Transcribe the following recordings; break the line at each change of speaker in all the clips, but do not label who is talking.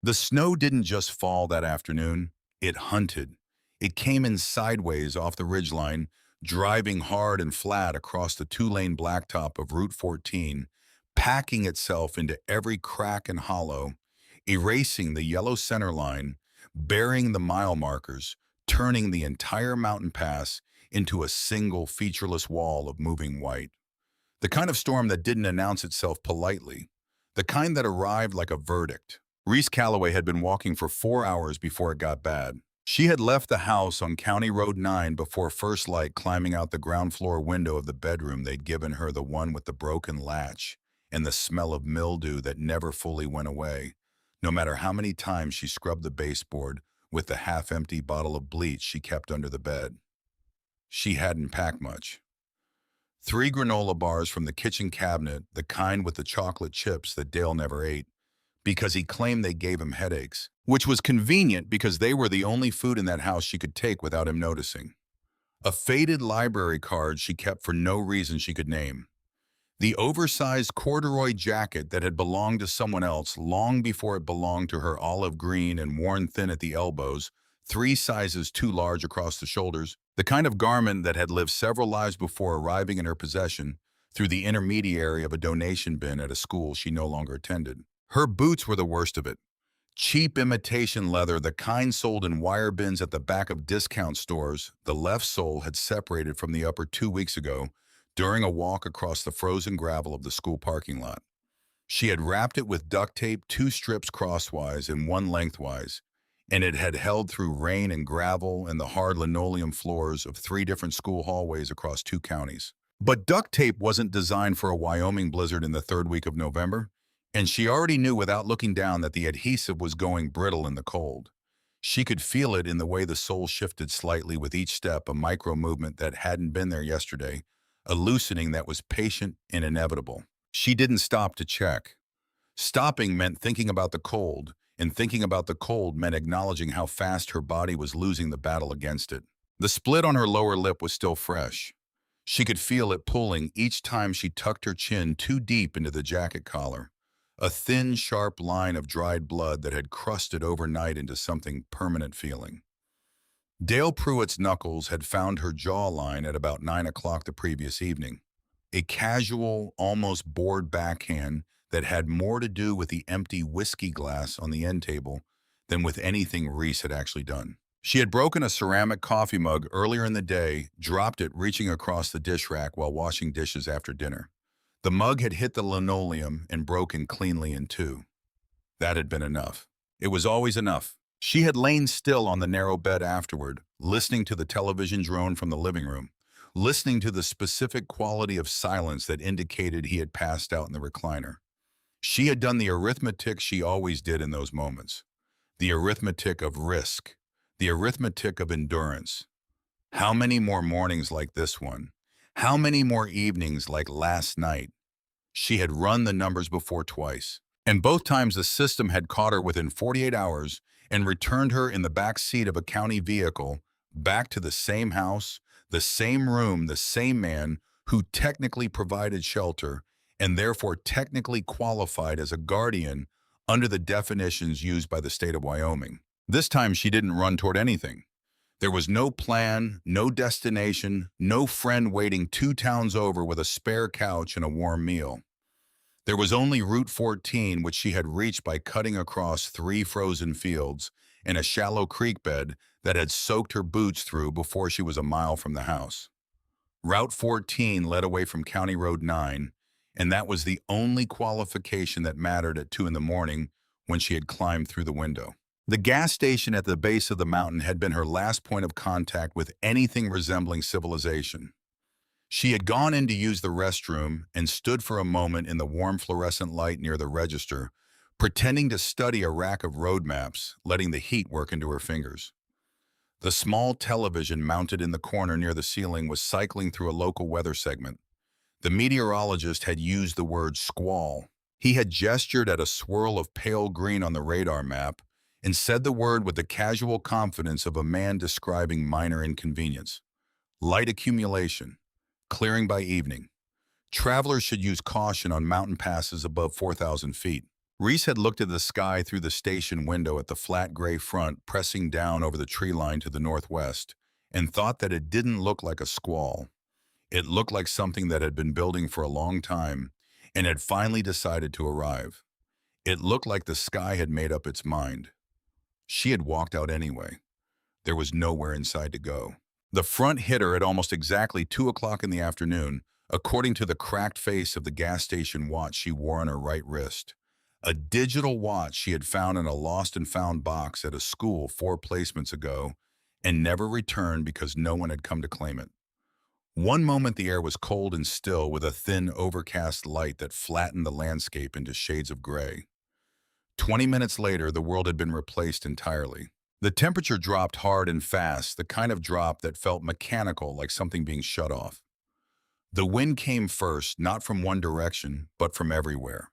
The snow didn't just fall that afternoon, it hunted. It came in sideways off the ridgeline, driving hard and flat across the two-lane blacktop of Route 14, packing itself into every crack and hollow, erasing the yellow center line, burying the mile markers, turning the entire mountain pass into a single featureless wall of moving white. The kind of storm that didn't announce itself politely, the kind that arrived like a verdict. Reese Calloway had been walking for 4 hours before it got bad. She had left the house on County Road 9 before first light, climbing out the ground floor window of the bedroom they'd given her, the one with the broken latch and the smell of mildew that never fully went away, no matter how many times she scrubbed the baseboard with the half-empty bottle of bleach she kept under the bed. She hadn't packed much. 3 granola bars from the kitchen cabinet, the kind with the chocolate chips that Dale never ate, because he claimed they gave him headaches, which was convenient because they were the only food in that house she could take without him noticing. A faded library card she kept for no reason she could name. The oversized corduroy jacket that had belonged to someone else long before it belonged to her, olive green and worn thin at the elbows, 3 sizes too large across the shoulders, the kind of garment that had lived several lives before arriving in her possession through the intermediary of a donation bin at a school she no longer attended. Her boots were the worst of it. Cheap imitation leather, the kind sold in wire bins at the back of discount stores. The left sole had separated from the upper 2 weeks ago during a walk across the frozen gravel of the school parking lot. She had wrapped it with duct tape, 2 strips crosswise and 1 lengthwise, and it had held through rain and gravel and the hard linoleum floors of 3 different school hallways across 2 counties. But duct tape wasn't designed for a Wyoming blizzard in the 3rd week of November. And she already knew without looking down that the adhesive was going brittle in the cold. She could feel it in the way the sole shifted slightly with each step, a micro movement that hadn't been there yesterday, a loosening that was patient and inevitable. She didn't stop to check. Stopping meant thinking about the cold, and thinking about the cold meant acknowledging how fast her body was losing the battle against it. The split on her lower lip was still fresh. She could feel it pulling each time she tucked her chin too deep into the jacket collar. A thin, sharp line of dried blood that had crusted overnight into something permanent feeling. Dale Pruitt's knuckles had found her jawline at about 9 o'clock the previous evening. A casual, almost bored backhand that had more to do with the empty whiskey glass on the end table than with anything Reese had actually done. She had broken a ceramic coffee mug earlier in the day, dropped it reaching across the dish rack while washing dishes after dinner. The mug had hit the linoleum and broken cleanly in 2. That had been enough. It was always enough. She had lain still on the narrow bed afterward, listening to the television drone from the living room, listening to the specific quality of silence that indicated he had passed out in the recliner. She had done the arithmetic she always did in those moments. The arithmetic of risk. The arithmetic of endurance. How many more mornings like this one? How many more evenings like last night? She had run the numbers before twice, and both times the system had caught her within 48 hours and returned her in the back seat of a county vehicle back to the same house, the same room, the same man who technically provided shelter and therefore technically qualified as a guardian under the definitions used by the state of Wyoming. This time she didn't run toward anything. There was no plan, no destination, no friend waiting 2 towns over with a spare couch and a warm meal. There was only Route 14, which she had reached by cutting across 3 frozen fields and a shallow creek bed that had soaked her boots through before she was a mile from the house. Route 14 led away from County Road 9, and that was the only qualification that mattered at 2 in the morning when she had climbed through the window. The gas station at the base of the mountain had been her last point of contact with anything resembling civilization. She had gone in to use the restroom and stood for a moment in the warm fluorescent light near the register, pretending to study a rack of road maps, letting the heat work into her fingers. The small television mounted in the corner near the ceiling was cycling through a local weather segment. The meteorologist had used the word squall. He had gestured at a swirl of pale green on the radar map and said the word with the casual confidence of a man describing minor inconvenience. Light accumulation. Clearing by evening. Travelers should use caution on mountain passes above 4,000 feet. Reese had looked at the sky through the station window at the flat gray front pressing down over the tree line to the northwest, and thought that it didn't look like a squall. It looked like something that had been building for a long time and had finally decided to arrive. It looked like the sky had made up its mind. She had walked out anyway. There was nowhere inside to go. The front hit her at almost exactly 2 o'clock in the afternoon, according to the cracked face of the gas station watch she wore on her right wrist. A digital watch she had found in a lost and found box at a school 4 placements ago and never returned because no one had come to claim it. One moment the air was cold and still with a thin overcast light that flattened the landscape into shades of gray. 20 minutes later, the world had been replaced entirely. The temperature dropped hard and fast, the kind of drop that felt mechanical, like something being shut off. The wind came first, not from one direction, but from everywhere.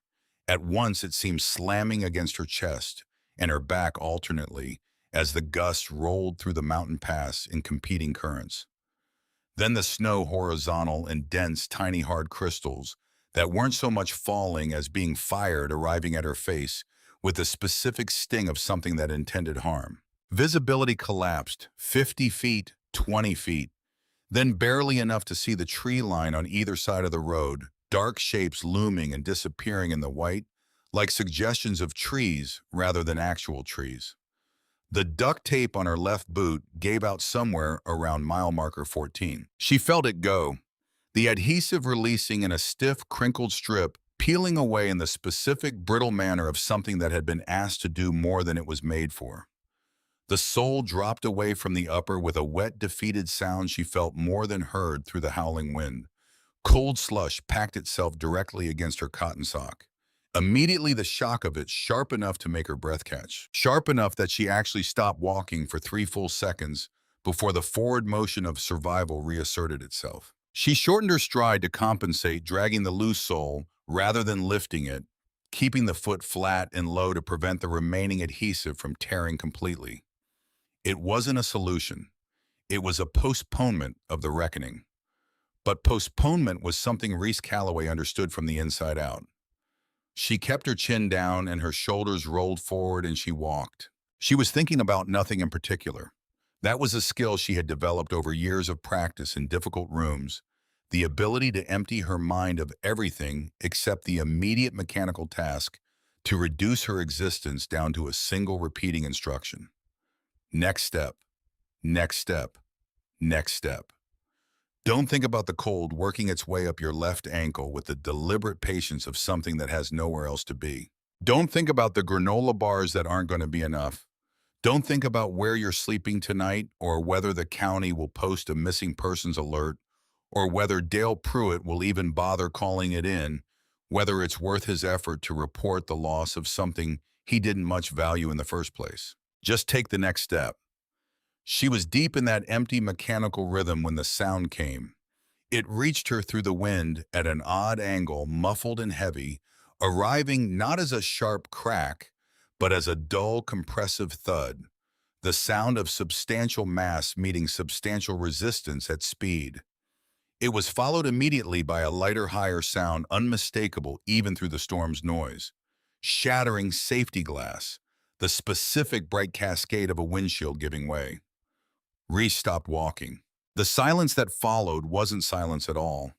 At once it seemed slamming against her chest and her back alternately as the gusts rolled through the mountain pass in competing currents. Then the snow horizontal and dense, tiny hard crystals that weren't so much falling as being fired arriving at her face with the specific sting of something that intended harm. Visibility collapsed, 50 feet, 20 feet, then barely enough to see the tree line on either side of the road, dark shapes looming and disappearing in the white, like suggestions of trees rather than actual trees. The duct tape on her left boot gave out somewhere around mile marker 14. She felt it go, the adhesive releasing in a stiff, crinkled strip, peeling away in the specific brittle manner of something that had been asked to do more than it was made for. The sole dropped away from the upper with a wet, defeated sound she felt more than heard through the howling wind. Cold slush packed itself directly against her cotton sock. Immediately the shock of it sharp enough to make her breath catch. Sharp enough that she actually stopped walking for 3 full seconds before the forward motion of survival reasserted itself. She shortened her stride to compensate, dragging the loose sole rather than lifting it, keeping the foot flat and low to prevent the remaining adhesive from tearing completely. It wasn't a solution. It was a postponement of the reckoning. But postponement was something Reese Calloway understood from the inside out. She kept her chin down and her shoulders rolled forward and she walked. She was thinking about nothing in particular. That was a skill she had developed over years of practice in difficult rooms, the ability to empty her mind of everything except the immediate mechanical task to reduce her existence down to a single repeating instruction. Next step, next step, next step. Don't think about the cold working its way up your left ankle with the deliberate patience of something that has nowhere else to be. Don't think about the granola bars that aren't going to be enough. Don't think about where you're sleeping tonight or whether the county will post a missing persons alert or whether Dale Pruitt will even bother calling it in, whether it's worth his effort to report the loss of something he didn't much value in the first place. Just take the next step. She was deep in that empty mechanical rhythm when the sound came. It reached her through the wind at an odd angle, muffled and heavy, arriving not as a sharp crack, but as a dull, compressive thud, the sound of substantial mass meeting substantial resistance at speed. It was followed immediately by a lighter, higher sound unmistakable even through the storm's noise. Shattering safety glass, the specific bright cascade of a windshield giving way. Reese stopped walking. The silence that followed wasn't silence at all.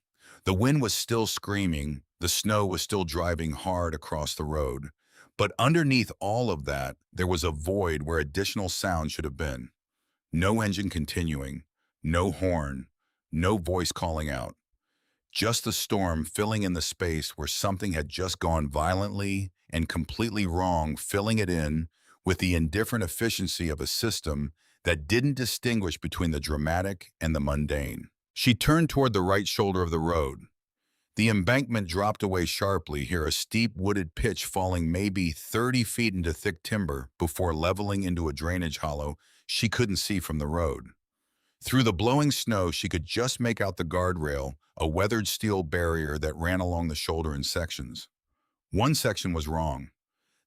The wind was still screaming, the snow was still driving hard across the road. But underneath all of that, there was a void where additional sound should have been. No engine continuing, no horn, no voice calling out. Just the storm filling in the space where something had just gone violently and completely wrong, filling it in with the indifferent efficiency of a system that didn't distinguish between the dramatic and the mundane. She turned toward the right shoulder of the road. The embankment dropped away sharply, here a steep wooded pitch falling maybe 30 feet into thick timber before leveling into a drainage hollow she couldn't see from the road. Through the blowing snow, she could just make out the guardrail, a weathered steel barrier that ran along the shoulder in sections. One section was wrong.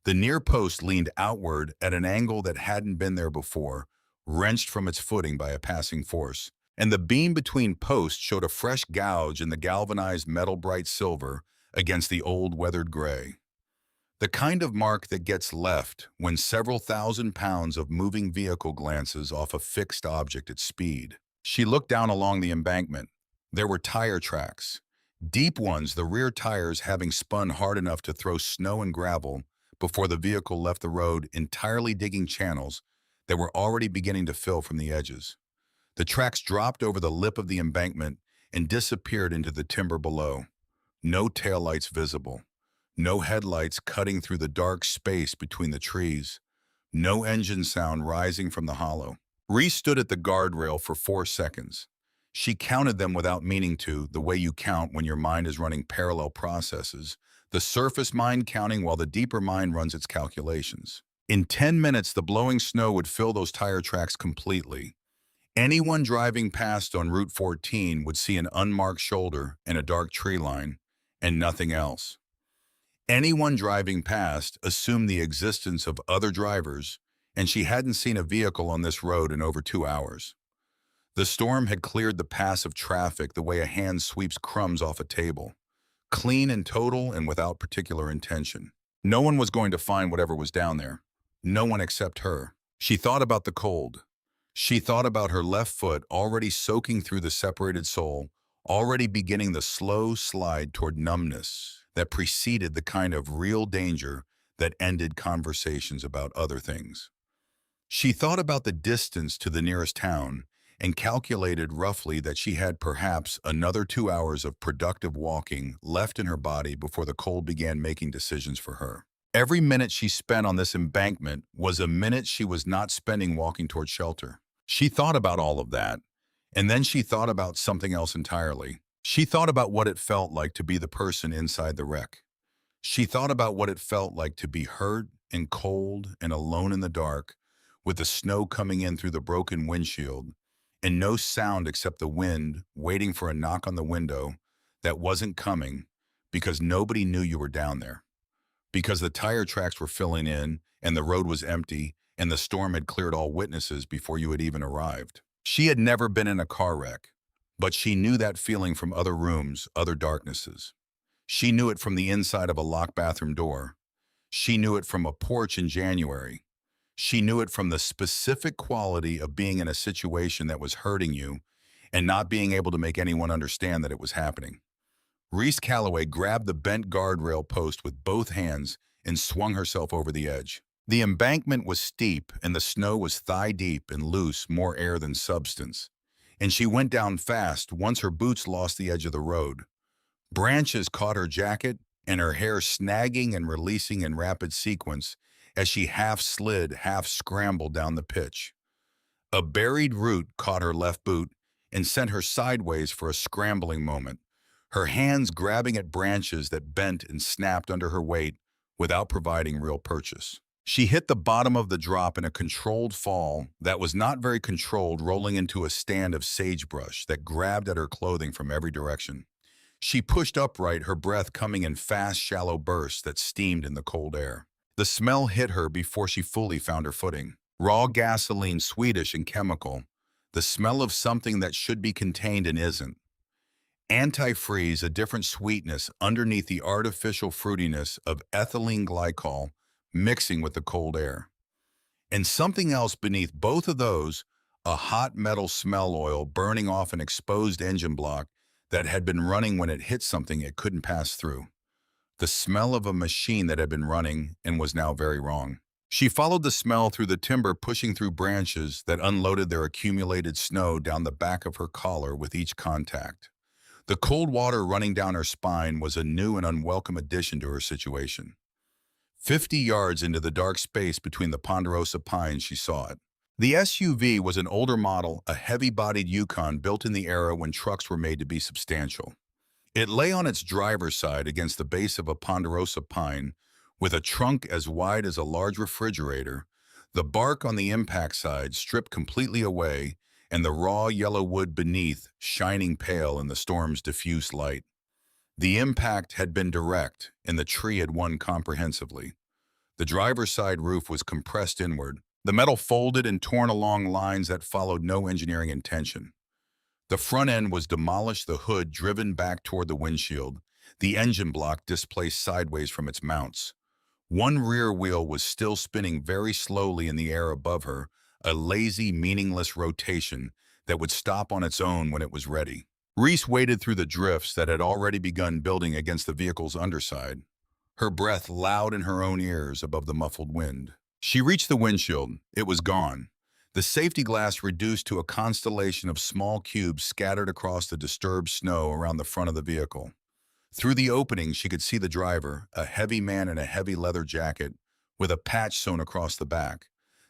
The near post leaned outward at an angle that hadn't been there before, wrenched from its footing by a passing force, and the beam between posts showed a fresh gouge in the galvanized metal bright silver against the old weathered gray. The kind of mark that gets left when several thousand pounds of moving vehicle glances off a fixed object at speed. She looked down along the embankment. There were tire tracks. Deep ones, the rear tires having spun hard enough to throw snow and gravel before the vehicle left the road, entirely digging channels that were already beginning to fill from the edges. The tracks dropped over the lip of the embankment and disappeared into the timber below. No taillights visible. No headlights cutting through the dark space between the trees. No engine sound rising from the hollow. Reese stood at the guardrail for 4 seconds. She counted them without meaning to, the way you count when your mind is running parallel processes, the surface mind counting while the deeper mind runs its calculations. In 10 minutes, the blowing snow would fill those tire tracks completely. Anyone driving past on Route 14 would see an unmarked shoulder and a dark tree line, and nothing else. Anyone driving past assumed the existence of other drivers, and she hadn't seen a vehicle on this road in over 2 hours. The storm had cleared the pass of traffic the way a hand sweeps crumbs off a table, clean and total and without particular intention. No one was going to find whatever was down there. No one except her. She thought about the cold. She thought about her left foot already soaking through the separated sole, already beginning the slow slide toward numbness that preceded the kind of real danger that ended conversations about other things. She thought about the distance to the nearest town and calculated roughly that she had perhaps another 2 hours of productive walking left in her body before the cold began making decisions for her. Every minute she spent on this embankment was a minute she was not spending walking toward shelter. She thought about all of that, and then she thought about something else entirely. She thought about what it felt like to be the person inside the wreck. She thought about what it felt like to be hurt and cold and alone in the dark, with the snow coming in through the broken windshield, and no sound except the wind waiting for a knock on the window that wasn't coming because nobody knew you were down there. Because the tire tracks were filling in, and the road was empty, and the storm had cleared all witnesses before you had even arrived. She had never been in a car wreck, but she knew that feeling from other rooms, other darknesses. She knew it from the inside of a locked bathroom door. She knew it from a porch in January. She knew it from the specific quality of being in a situation that was hurting you and not being able to make anyone understand that it was happening. Reese Calloway grabbed the bent guardrail post with both hands and swung herself over the edge. The embankment was steep and the snow was thigh-deep and loose, more air than substance. And she went down fast once her boots lost the edge of the road. Branches caught her jacket and her hair snagging and releasing in rapid sequence as she half slid, half scrambled down the pitch. A buried root caught her left boot and sent her sideways for a scrambling moment, her hands grabbing at branches that bent and snapped under her weight without providing real purchase. She hit the bottom of the drop in a controlled fall that was not very controlled, rolling into a stand of sagebrush that grabbed at her clothing from every direction. She pushed upright, her breath coming in fast, shallow bursts that steamed in the cold air. The smell hit her before she fully found her footing. Raw gasoline, Swedish and chemical. The smell of something that should be contained and isn't. Antifreeze, a different sweetness underneath the artificial fruitiness of ethylene glycol mixing with the cold air. And something else beneath both of those, a hot metal smell oil burning off an exposed engine block that had been running when it hit something it couldn't pass through. The smell of a machine that had been running and was now very wrong. She followed the smell through the timber, pushing through branches that unloaded their accumulated snow down the back of her collar with each contact. The cold water running down her spine was a new and unwelcome addition to her situation. 50 yards into the dark space between the ponderosa pines, she saw it. The SUV was an older model, a heavy-bodied Yukon built in the era when trucks were made to be substantial. It lay on its driver's side against the base of a ponderosa pine, with a trunk as wide as a large refrigerator, the bark on the impact side stripped completely away, and the raw yellow wood beneath shining pale in the storm's diffuse light. The impact had been direct, and the tree had won comprehensively. The driver's side roof was compressed inward, the metal folded and torn along lines that followed no engineering intention. The front end was demolished, the hood driven back toward the windshield, the engine block displaced sideways from its mounts. One rear wheel was still spinning very slowly in the air above her, a lazy, meaningless rotation that would stop on its own when it was ready. Reese waded through the drifts that had already begun building against the vehicle's underside, her breath loud in her own ears above the muffled wind. She reached the windshield. It was gone. The safety glass reduced to a constellation of small cubes scattered across the disturbed snow around the front of the vehicle. Through the opening, she could see the driver, a heavy man in a heavy leather jacket, with a patch sewn across the back,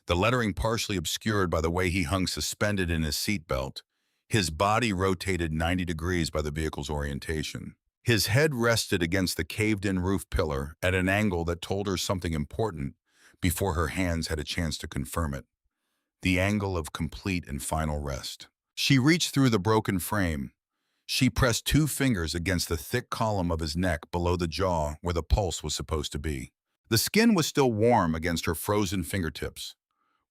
the lettering partially obscured by the way he hung suspended in his seatbelt. His body rotated 90 degrees by the vehicle's orientation. His head rested against the caved-in roof pillar at an angle that told her something important before her hands had a chance to confirm it. The angle of complete and final rest. She reached through the broken frame. She pressed two fingers against the thick column of his neck below the jaw where the pulse was supposed to be. The skin was still warm against her frozen fingertips,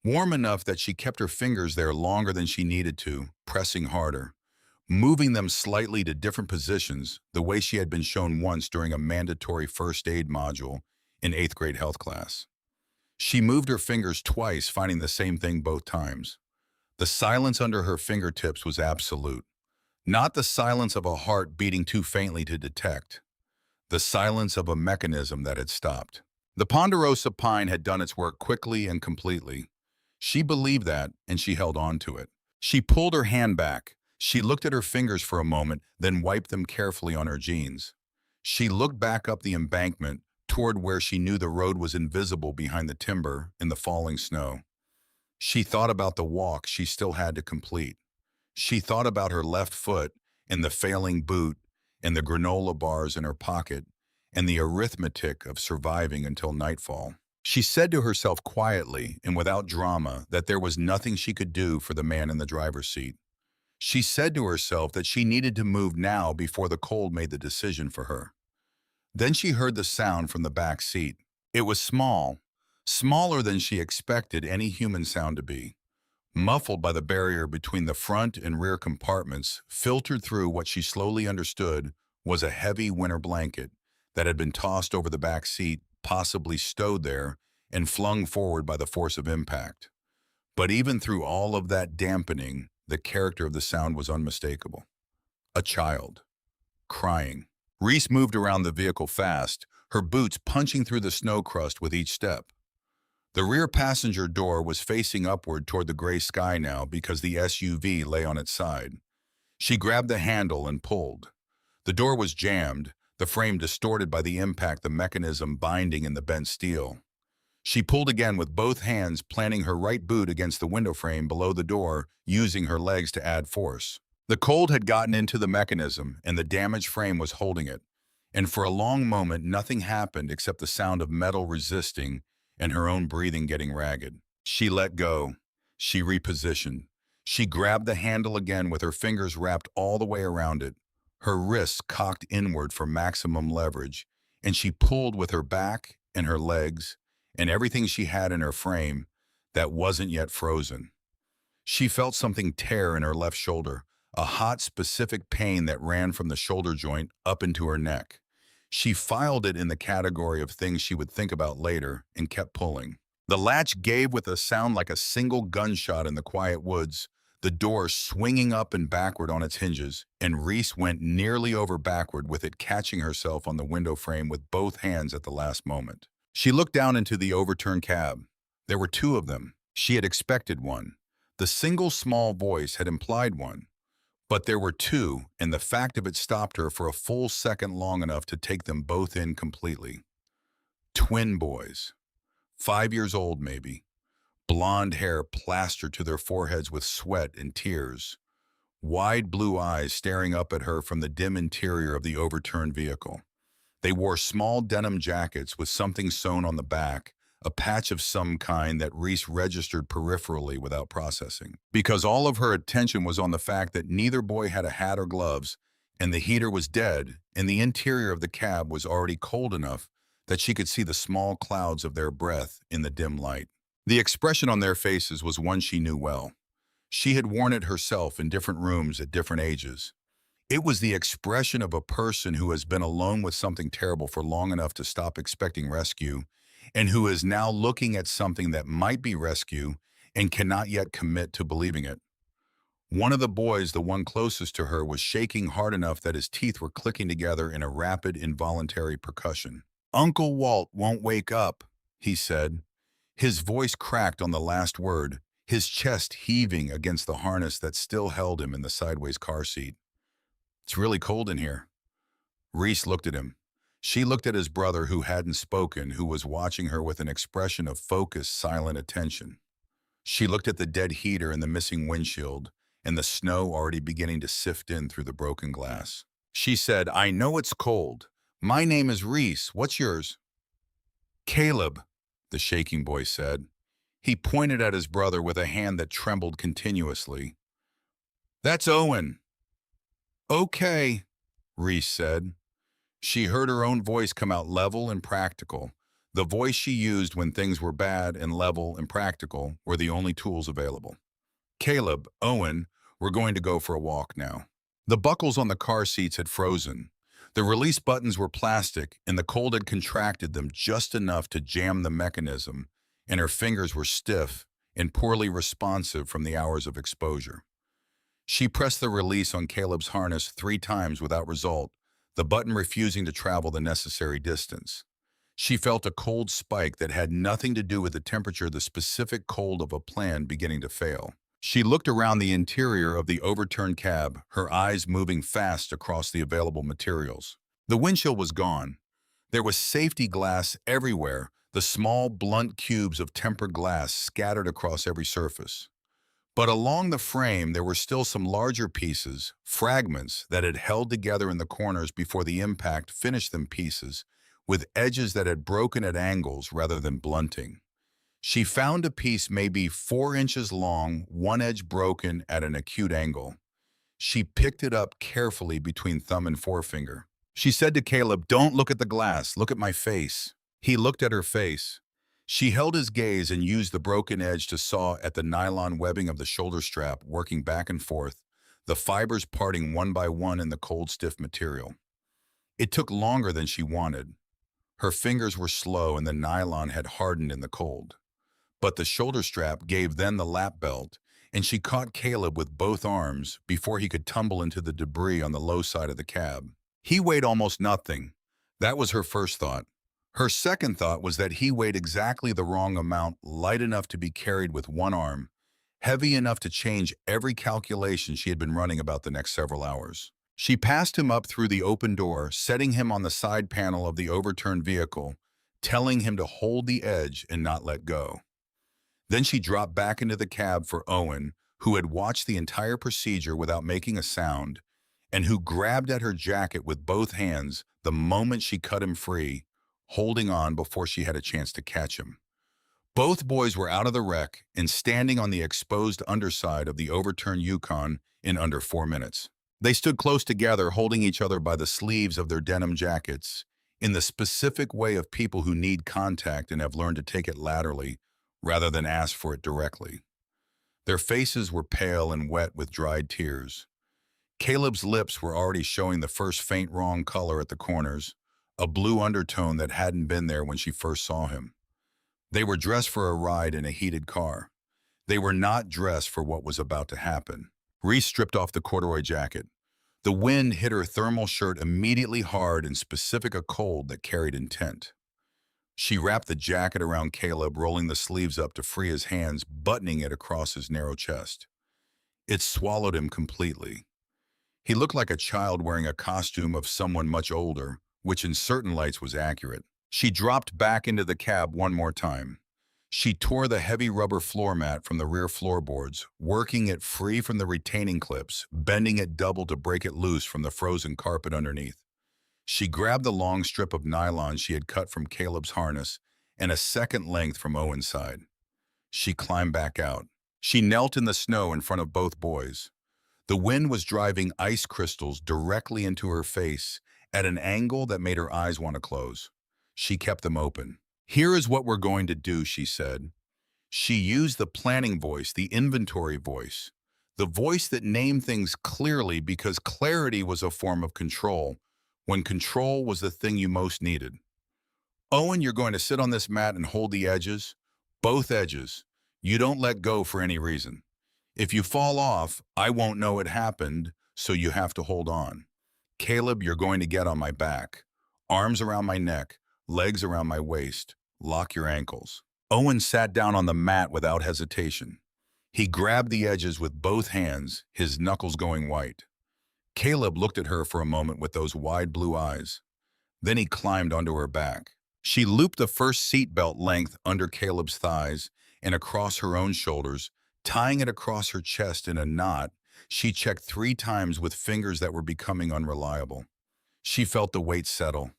warm enough that she kept her fingers there longer than she needed to, pressing harder, moving them slightly to different positions, the way she had been shown once during a mandatory first aid module in 8th grade health class. She moved her fingers twice, finding the same thing both times. The silence under her fingertips was absolute. Not the silence of a heart beating too faintly to detect. The silence of a mechanism that had stopped. The ponderosa pine had done its work quickly and completely. She believed that, and she held on to it. She pulled her hand back. She looked at her fingers for a moment, then wiped them carefully on her jeans. She looked back up the embankment, toward where she knew the road was invisible behind the timber in the falling snow. She thought about the walk she still had to complete. She thought about her left foot and the failing boot and the granola bars in her pocket and the arithmetic of surviving until nightfall. She said to herself quietly and without drama that there was nothing she could do for the man in the driver's seat. She said to herself that she needed to move now before the cold made the decision for her. Then she heard the sound from the back seat. It was small, smaller than she expected any human sound to be. Muffled by the barrier between the front and rear compartments, filtered through what she slowly understood was a heavy winter blanket that had been tossed over the back seat, possibly stowed there, and flung forward by the force of impact. But even through all of that dampening, the character of the sound was unmistakable. A child, crying. Reese moved around the vehicle fast, her boots punching through the snow crust with each step. The rear passenger door was facing upward toward the gray sky now because the SUV lay on its side. She grabbed the handle and pulled. The door was jammed, the frame distorted by the impact, the mechanism binding in the bent steel. She pulled again with both hands, planting her right boot against the window frame below the door, using her legs to add force. The cold had gotten into the mechanism, and the damaged frame was holding it. And for a long moment, nothing happened except the sound of metal resisting and her own breathing getting ragged. She let go. She repositioned. She grabbed the handle again with her fingers wrapped all the way around it, her wrists cocked inward for maximum leverage, and she pulled with her back and her legs and everything she had in her frame that wasn't yet frozen. She felt something tear in her left shoulder, a hot, specific pain that ran from the shoulder joint up into her neck. She filed it in the category of things she would think about later and kept pulling. The latch gave with a sound like a single gunshot in the quiet woods, the door swinging up and backward on its hinges, and Reese went nearly over backward with it catching herself on the window frame with both hands at the last moment. She looked down into the overturned cab. There were two of them. She had expected one. The single small voice had implied one. But there were two, and the fact of it stopped her for a full second long enough to take them both in completely. Twin boys. 5 years old, maybe. Blonde hair plastered to their foreheads with sweat and tears. Wide blue eyes staring up at her from the dim interior of the overturned vehicle. They wore small denim jackets with something sewn on the back, a patch of some kind that Reese registered peripherally without processing. Because all of her attention was on the fact that neither boy had a hat or gloves, and the heater was dead, and the interior of the cab was already cold enough that she could see the small clouds of their breath in the dim light. The expression on their faces was one she knew well. She had worn it herself in different rooms at different ages. It was the expression of a person who has been alone with something terrible for long enough to stop expecting rescue and who is now looking at something that might be rescue and cannot yet commit to believing it. One of the boys, the one closest to her, was shaking hard enough that his teeth were clicking together in a rapid, involuntary percussion. "Uncle Walt won't wake up," he said. His voice cracked on the last word, his chest heaving against the harness that still held him in the sideways car seat. "It's really cold in here." Reese looked at him. She looked at his brother, who hadn't spoken, who was watching her with an expression of focused, silent attention. She looked at the dead heater and the missing windshield, and the snow already beginning to sift in through the broken glass. She said, "I know it's cold. My name is Reese. What's yours?" "Caleb," the shaking boy said. He pointed at his brother with a hand that trembled continuously. "That's Owen." "Okay," Reese said. She heard her own voice come out level and practical, the voice she used when things were bad, and level and practical were the only tools available. "Caleb, Owen, we're going to go for a walk now." The buckles on the car seats had frozen. The release buttons were plastic, and the cold had contracted them just enough to jam the mechanism, and her fingers were stiff and poorly responsive from the hours of exposure. She pressed the release on Caleb's harness 3 times without result, the button refusing to travel the necessary distance. She felt a cold spike that had nothing to do with the temperature, the specific cold of a plan beginning to fail. She looked around the interior of the overturned cab, her eyes moving fast across the available materials. The windshield was gone. There was safety glass everywhere, the small, blunt cubes of tempered glass scattered across every surface. But along the frame, there were still some larger pieces, fragments that had held together in the corners before the impact finished them pieces, with edges that had broken at angles rather than blunting. She found a piece maybe 4 inches long, one edge broken at an acute angle. She picked it up carefully between thumb and forefinger. She said to Caleb, "Don't look at the glass, look at my face." He looked at her face. She held his gaze and used the broken edge to saw at the nylon webbing of the shoulder strap, working back and forth, the fibers parting one by one in the cold, stiff material. It took longer than she wanted. Her fingers were slow and the nylon had hardened in the cold. But the shoulder strap gave then the lap belt, and she caught Caleb with both arms before he could tumble into the debris on the low side of the cab. He weighed almost nothing. That was her first thought. Her second thought was that he weighed exactly the wrong amount, light enough to be carried with one arm, heavy enough to change every calculation she had been running about the next several hours. She passed him up through the open door, setting him on the side panel of the overturned vehicle, telling him to hold the edge and not let go. Then she dropped back into the cab for Owen, who had watched the entire procedure without making a sound, and who grabbed at her jacket with both hands the moment she cut him free, holding on before she had a chance to catch him. Both boys were out of the wreck and standing on the exposed underside of the overturned Yukon in under 4 minutes. They stood close together, holding each other by the sleeves of their denim jackets, in the specific way of people who need contact and have learned to take it laterally rather than ask for it directly. Their faces were pale and wet with dried tears. Caleb's lips were already showing the first faint wrong color at the corners, a blue undertone that hadn't been there when she first saw him. They were dressed for a ride in a heated car. They were not dressed for what was about to happen. Reese stripped off the corduroy jacket. The wind hit her thermal shirt immediately hard and specific, a cold that carried intent. She wrapped the jacket around Caleb, rolling the sleeves up to free his hands, buttoning it across his narrow chest. It swallowed him completely. He looked like a child wearing a costume of someone much older, which in certain lights was accurate. She dropped back into the cab one more time. She tore the heavy rubber floor mat from the rear floorboards, working it free from the retaining clips, bending it double to break it loose from the frozen carpet underneath. She grabbed the long strip of nylon she had cut from Caleb's harness and a second length from Owen's side. She climbed back out. She knelt in the snow in front of both boys. The wind was driving ice crystals directly into her face at an angle that made her eyes want to close. She kept them open. "Here is what we're going to do," she said. She used the planning voice, the inventory voice, the voice that named things clearly because clarity was a form of control, when control was the thing you most needed. Owen, you're going to sit on this mat and hold the edges. Both edges. You don't let go for any reason. If you fall off, I won't know it happened, so you have to hold on. Caleb, you're going to get on my back. Arms around my neck, legs around my waist. Lock your ankles. Owen sat down on the mat without hesitation. He grabbed the edges with both hands, his knuckles going white. Caleb looked at her for a moment with those wide blue eyes. Then he climbed onto her back. She looped the first seatbelt length under Caleb's thighs and across her own shoulders, tying it across her chest in a knot. She checked 3 times with fingers that were becoming unreliable. She felt the weight settle.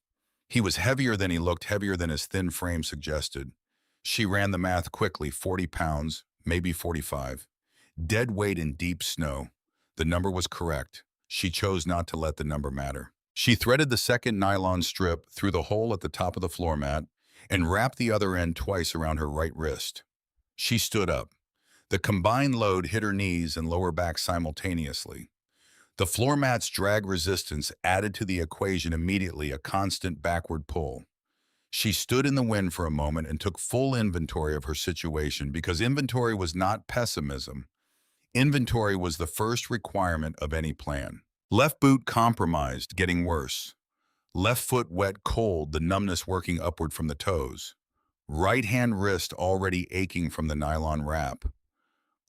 He was heavier than he looked, heavier than his thin frame suggested. She ran the math quickly, 40 pounds, maybe 45. Dead weight in deep snow. The number was correct. She chose not to let the number matter. She threaded the second nylon strip through the hole at the top of the floor mat and wrapped the other end twice around her right wrist. She stood up. The combined load hit her knees and lower back simultaneously. The floor mat's drag resistance added to the equation immediately, a constant backward pull. She stood in the wind for a moment and took full inventory of her situation, because inventory was not pessimism. Inventory was the first requirement of any plan. Left boot compromised, getting worse. Left foot wet, cold, the numbness working upward from the toes. Right hand wrist already aching from the nylon wrap.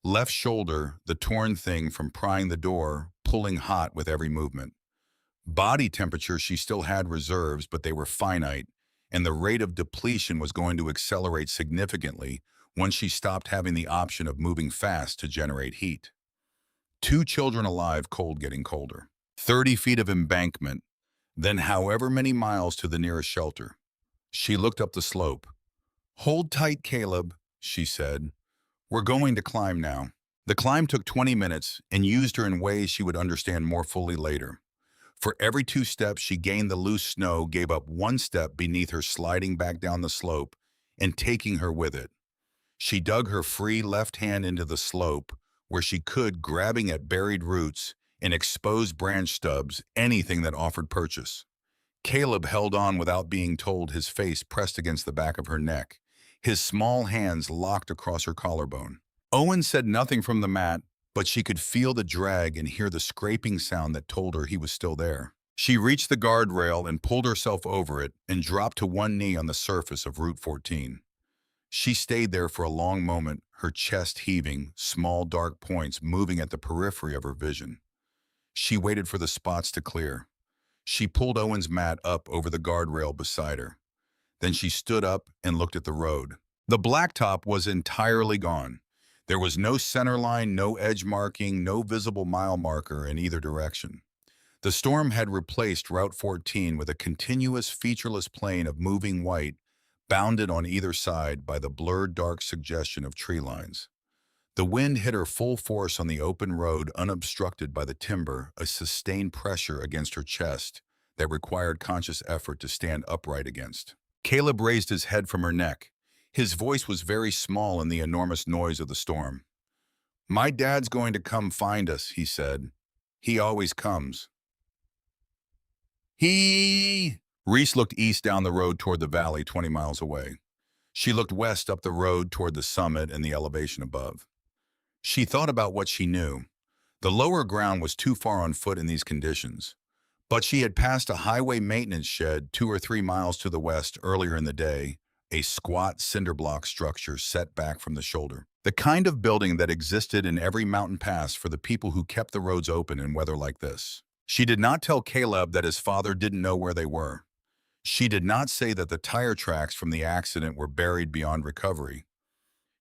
Left shoulder, the torn thing from prying the door, pulling hot with every movement. Body temperature, she still had reserves, but they were finite, and the rate of depletion was going to accelerate significantly once she stopped having the option of moving fast to generate heat. 2 children alive, cold getting colder. 30 feet of embankment, then however many miles to the nearest shelter. She looked up the slope. "Hold tight, Caleb," she said. "We're going to climb now." The climb took 20 minutes and used her in ways she would understand more fully later. For every 2 steps she gained, the loose snow gave up 1 step beneath her, sliding back down the slope and taking her with it. She dug her free left hand into the slope where she could, grabbing at buried roots and exposed branch stubs, anything that offered purchase. Caleb held on without being told, his face pressed against the back of her neck, his small hands locked across her collarbone. Owen said nothing from the mat, but she could feel the drag and hear the scraping sound that told her he was still there. She reached the guardrail and pulled herself over it and dropped to one knee on the surface of Route 14. She stayed there for a long moment, her chest heaving, small dark points moving at the periphery of her vision. She waited for the spots to clear. She pulled Owen's mat up over the guardrail beside her. Then she stood up and looked at the road. The blacktop was entirely gone. There was no center line, no edge marking, no visible mile marker in either direction. The storm had replaced Route 14 with a continuous, featureless plain of moving white, bounded on either side by the blurred, dark suggestion of tree lines. The wind hit her full force on the open road, unobstructed by the timber, a sustained pressure against her chest that required conscious effort to stand upright against. Caleb raised his head from her neck. His voice was very small in the enormous noise of the storm. "My dad's going to come find us," he said. "He always comes." Reese looked east down the road toward the valley 20 miles away. She looked west up the road toward the summit and the elevation above. She thought about what she knew. The lower ground was too far on foot in these conditions, but she had passed a highway maintenance shed 2 or 3 miles to the west earlier in the day, a squat cinder block structure set back from the shoulder. The kind of building that existed in every mountain pass for the people who kept the roads open in weather like this. She did not tell Caleb that his father didn't know where they were. She did not say that the tire tracks from the accident were buried beyond recovery.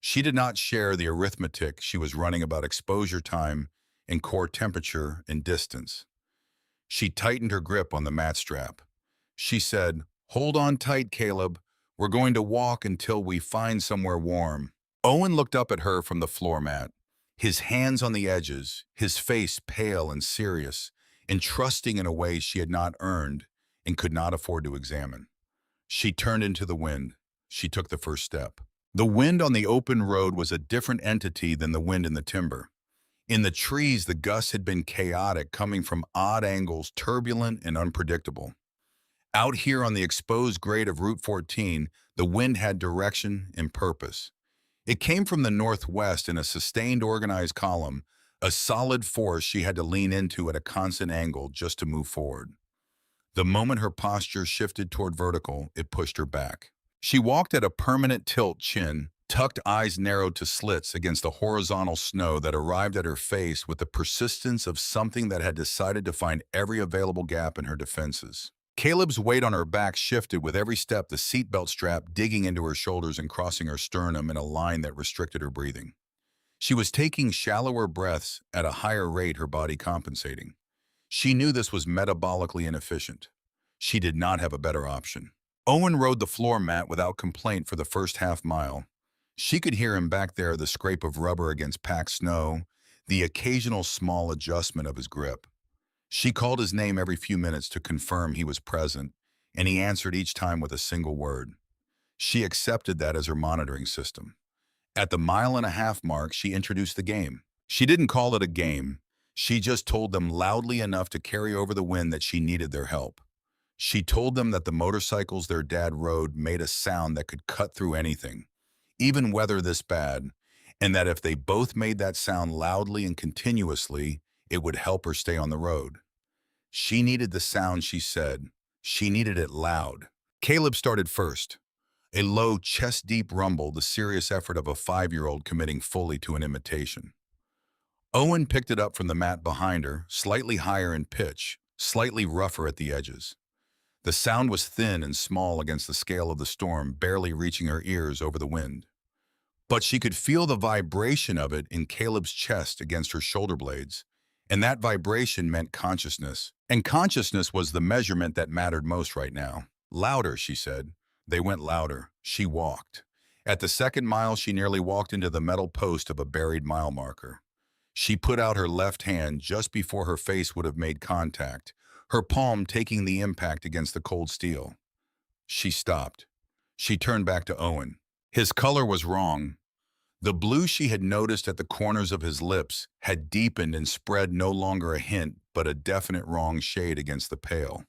She did not share the arithmetic she was running about exposure time and core temperature and distance. She tightened her grip on the mat strap. She said, "Hold on tight, Caleb. We're going to walk until we find somewhere warm." Owen looked up at her from the floor mat, his hands on the edges, his face pale and serious, and trusting in a way she had not earned and could not afford to examine. She turned into the wind. She took the first step. The wind on the open road was a different entity than the wind in the timber. In the trees, the gusts had been chaotic, coming from odd angles, turbulent and unpredictable. Out here on the exposed grade of Route 14, the wind had direction and purpose. It came from the northwest in a sustained organized column, a solid force she had to lean into at a constant angle just to move forward. The moment her posture shifted toward vertical, it pushed her back. She walked at a permanent tilt chin, tucked eyes narrowed to slits against the horizontal snow that arrived at her face with the persistence of something that had decided to find every available gap in her defenses. Caleb's weight on her back shifted with every step, the seatbelt strap digging into her shoulders and crossing her sternum in a line that restricted her breathing. She was taking shallower breaths at a higher rate, her body compensating. She knew this was metabolically inefficient. She did not have a better option. Owen rode the floor mat without complaint for the first half mile. She could hear him back there, the scrape of rubber against packed snow, the occasional small adjustment of his grip. She called his name every few minutes to confirm he was present, and he answered each time with a single word. She accepted that as her monitoring system. At the mile-and-a-half mark, she introduced the game. She didn't call it a game. She just told them loudly enough to carry over the wind that she needed their help. She told them that the motorcycles their dad rode made a sound that could cut through anything, even weather this bad, and that if they both made that sound loudly and continuously, it would help her stay on the road. She needed the sound, she said. She needed it loud. Caleb started first. A low, chest-deep rumble, the serious effort of a 5-year-old committing fully to an imitation. Owen picked it up from the mat behind her, slightly higher in pitch, slightly rougher at the edges. The sound was thin and small against the scale of the storm, barely reaching her ears over the wind. But she could feel the vibration of it in Caleb's chest against her shoulder blades, and that vibration meant consciousness. And consciousness was the measurement that mattered most right now. Louder, she said. They went louder. She walked. At the second mile, she nearly walked into the metal post of a buried mile marker. She put out her left hand just before her face would have made contact, her palm taking the impact against the cold steel. She stopped. She turned back to Owen. His color was wrong. The blue she had noticed at the corners of his lips had deepened and spread, no longer a hint, but a definite wrong shade against the pale.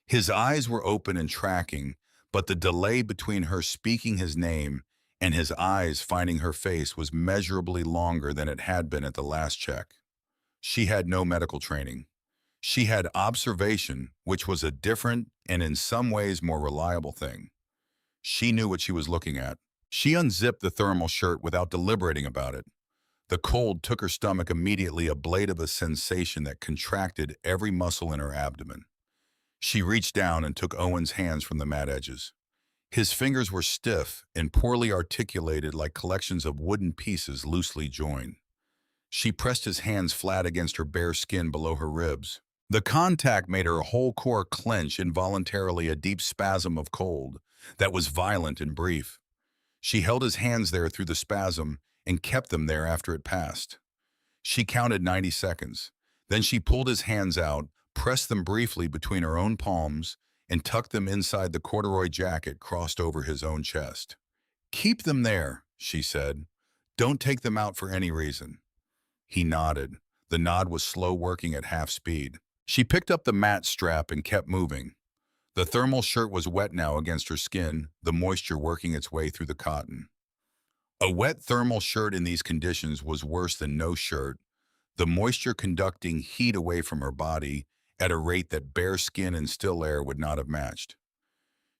His eyes were open and tracking, but the delay between her speaking his name and his eyes finding her face was measurably longer than it had been at the last check. She had no medical training. She had observation, which was a different and in some ways more reliable thing. She knew what she was looking at. She unzipped the thermal shirt without deliberating about it. The cold took her stomach immediately, a blade of a sensation that contracted every muscle in her abdomen. She reached down and took Owen's hands from the mat edges. His fingers were stiff and poorly articulated, like collections of wooden pieces loosely joined. She pressed his hands flat against her bare skin below her ribs. The contact made her whole core clench involuntarily, a deep spasm of cold that was violent and brief. She held his hands there through the spasm and kept them there after it passed. She counted 90 seconds. Then she pulled his hands out, pressed them briefly between her own palms, and tucked them inside the corduroy jacket crossed over his own chest. "Keep them there," she said. "Don't take them out for any reason." He nodded. The nod was slow, working at half speed. She picked up the mat strap and kept moving. The thermal shirt was wet now against her skin, the moisture working its way through the cotton. A wet thermal shirt in these conditions was worse than no shirt, the moisture conducting heat away from her body at a rate that bare skin and still air would not have matched.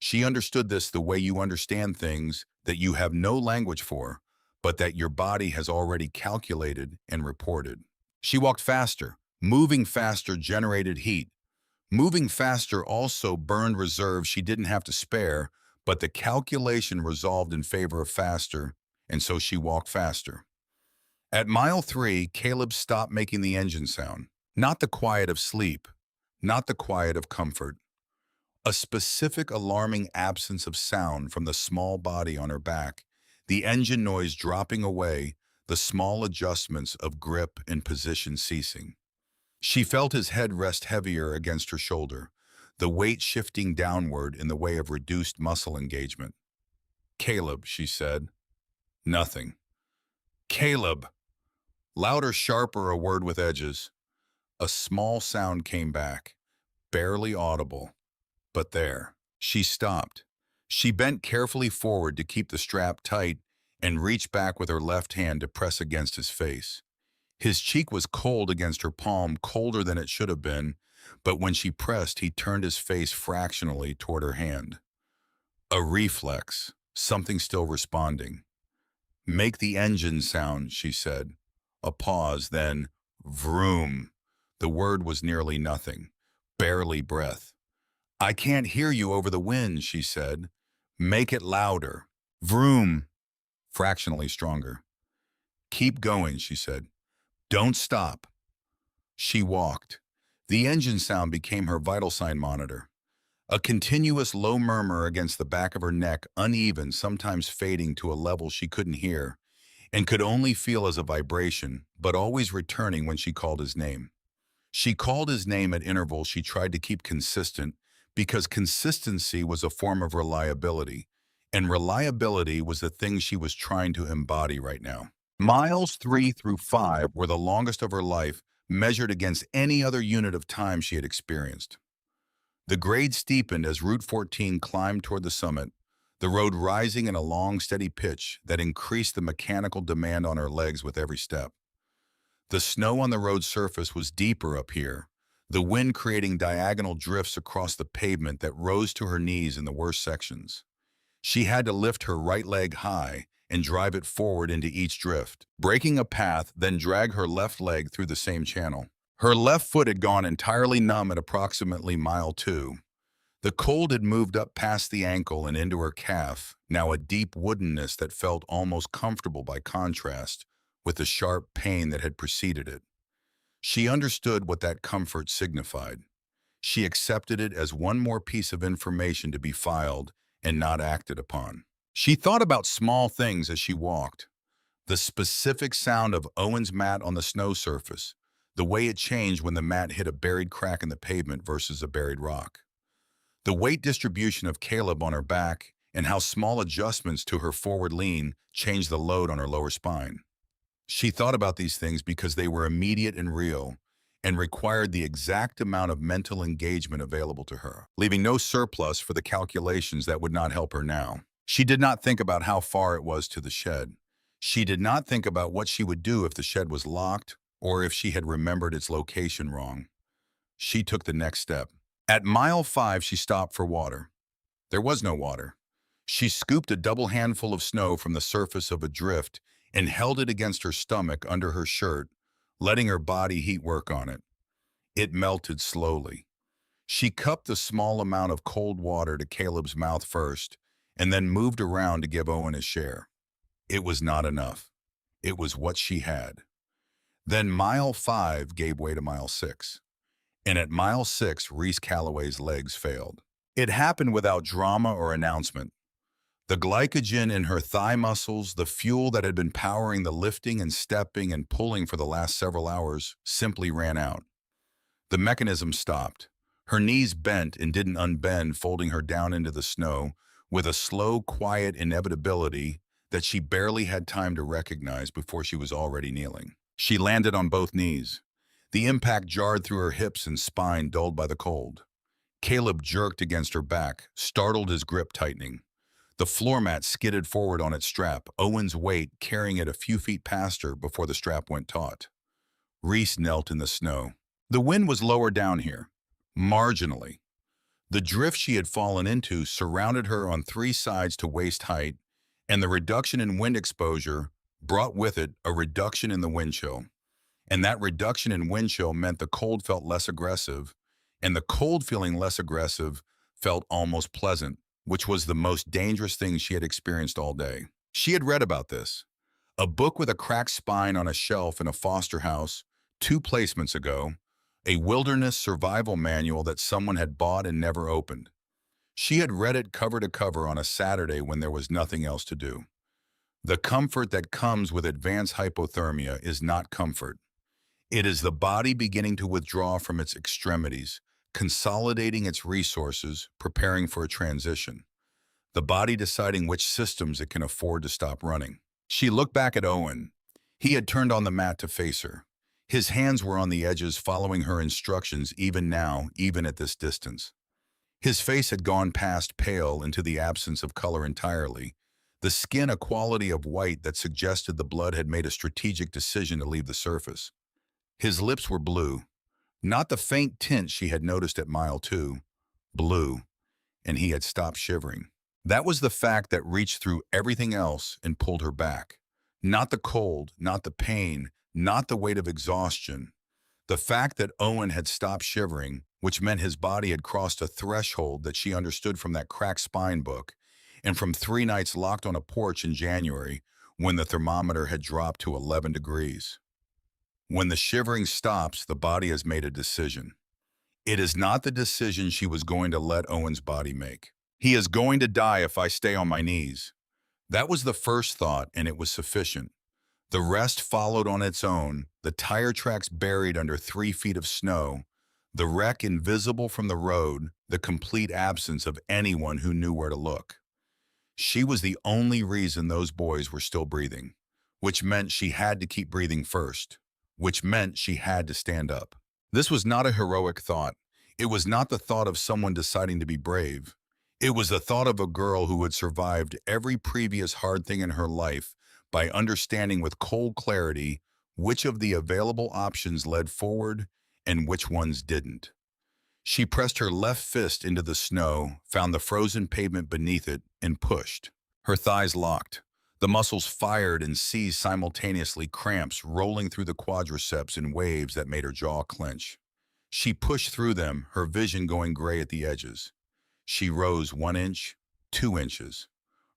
She understood this the way you understand things that you have no language for, but that your body has already calculated and reported. She walked faster. Moving faster generated heat. Moving faster also burned reserves she didn't have to spare, but the calculation resolved in favor of faster, and so she walked faster. At mile 3, Caleb stopped making the engine sound. Not the quiet of sleep, not the quiet of comfort. A specific alarming absence of sound from the small body on her back, the engine noise dropping away, the small adjustments of grip and position ceasing. She felt his head rest heavier against her shoulder, the weight shifting downward in the way of reduced muscle engagement. "Caleb," she said. Nothing. "Caleb!" Louder, sharper, a word with edges. A small sound came back, barely audible. But there, she stopped. She bent carefully forward to keep the strap tight and reached back with her left hand to press against his face. His cheek was cold against her palm, colder than it should have been, but when she pressed, he turned his face fractionally toward her hand. A reflex, something still responding. "Make the engine sound," she said. A pause, then, vroom. The word was nearly nothing, barely breath. "I can't hear you over the wind," she said. "Make it louder." Vroom, fractionally stronger. "Keep going," she said. "Don't stop." She walked. The engine sound became her vital sign monitor. A continuous low murmur against the back of her neck, uneven, sometimes fading to a level she couldn't hear, and could only feel as a vibration, but always returning when she called his name. She called his name at intervals she tried to keep consistent, because consistency was a form of reliability, and reliability was the thing she was trying to embody right now. Miles 3 through 5 were the longest of her life, measured against any other unit of time she had experienced. The grade steepened as Route 14 climbed toward the summit, the road rising in a long, steady pitch that increased the mechanical demand on her legs with every step. The snow on the road surface was deeper up here, the wind creating diagonal drifts across the pavement that rose to her knees in the worst sections. She had to lift her right leg high and drive it forward into each drift, breaking a path, then drag her left leg through the same channel. Her left foot had gone entirely numb at approximately mile 2. The cold had moved up past the ankle and into her calf, now a deep woodenness that felt almost comfortable by contrast with the sharp pain that had preceded it. She understood what that comfort signified. She accepted it as one more piece of information to be filed and not acted upon. She thought about small things as she walked. The specific sound of Owen's mat on the snow surface, the way it changed when the mat hit a buried crack in the pavement versus a buried rock. The weight distribution of Caleb on her back and how small adjustments to her forward lean changed the load on her lower spine. She thought about these things because they were immediate and real and required the exact amount of mental engagement available to her, leaving no surplus for the calculations that would not help her now. She did not think about how far it was to the shed. She did not think about what she would do if the shed was locked or if she had remembered its location wrong. She took the next step. At mile 5, she stopped for water. There was no water. She scooped a double handful of snow from the surface of a drift and held it against her stomach under her shirt, letting her body heat work on it. It melted slowly. She cupped the small amount of cold water to Caleb's mouth first, and then moved around to give Owen his share. It was not enough. It was what she had. Then mile 5 gave way to mile 6. And at mile 6, Reese Calloway's legs failed. It happened without drama or announcement. The glycogen in her thigh muscles, the fuel that had been powering the lifting and stepping and pulling for the last several hours, simply ran out. The mechanism stopped. Her knees bent and didn't unbend, folding her down into the snow with a slow, quiet inevitability that she barely had time to recognize before she was already kneeling. She landed on both knees. The impact jarred through her hips and spine, dulled by the cold. Caleb jerked against her back, startled, his grip tightening. The floor mat skidded forward on its strap, Owen's weight carrying it a few feet past her before the strap went taut. Reese knelt in the snow. The wind was lower down here, marginally. The drift she had fallen into surrounded her on 3 sides to waist height, and the reduction in wind exposure brought with it a reduction in the wind chill. And that reduction in wind chill meant the cold felt less aggressive, and the cold feeling less aggressive felt almost pleasant, which was the most dangerous thing she had experienced all day. She had read about this. A book with a cracked spine on a shelf in a foster house 2 placements ago, a wilderness survival manual that someone had bought and never opened. She had read it cover to cover on a Saturday when there was nothing else to do. The comfort that comes with advanced hypothermia is not comfort. It is the body beginning to withdraw from its extremities, consolidating its resources, preparing for a transition. The body deciding which systems it can afford to stop running. She looked back at Owen. He had turned on the mat to face her. His hands were on the edges, following her instructions even now, even at this distance. His face had gone past pale into the absence of color entirely, the skin a quality of white that suggested the blood had made a strategic decision to leave the surface. His lips were blue, not the faint tint she had noticed at mile 2, blue, and he had stopped shivering. That was the fact that reached through everything else and pulled her back. Not the cold, not the pain, not the weight of exhaustion. The fact that Owen had stopped shivering, which meant his body had crossed a threshold that she understood from that cracked spine book, and from 3 nights locked on a porch in January when the thermometer had dropped to 11 degrees. When the shivering stops, the body has made a decision. It is not the decision she was going to let Owen's body make. He is going to die if I stay on my knees. That was the first thought, and it was sufficient. The rest followed on its own, the tire tracks buried under 3 feet of snow, the wreck invisible from the road, the complete absence of anyone who knew where to look. She was the only reason those boys were still breathing, which meant she had to keep breathing first, which meant she had to stand up. This was not a heroic thought. It was not the thought of someone deciding to be brave. It was the thought of a girl who had survived every previous hard thing in her life by understanding with cold clarity which of the available options led forward and which ones didn't. She pressed her left fist into the snow, found the frozen pavement beneath it, and pushed. Her thighs locked. The muscles fired and seized simultaneously, cramps rolling through the quadriceps in waves that made her jaw clench. She pushed through them, her vision going gray at the edges. She rose 1 inch, 2 inches.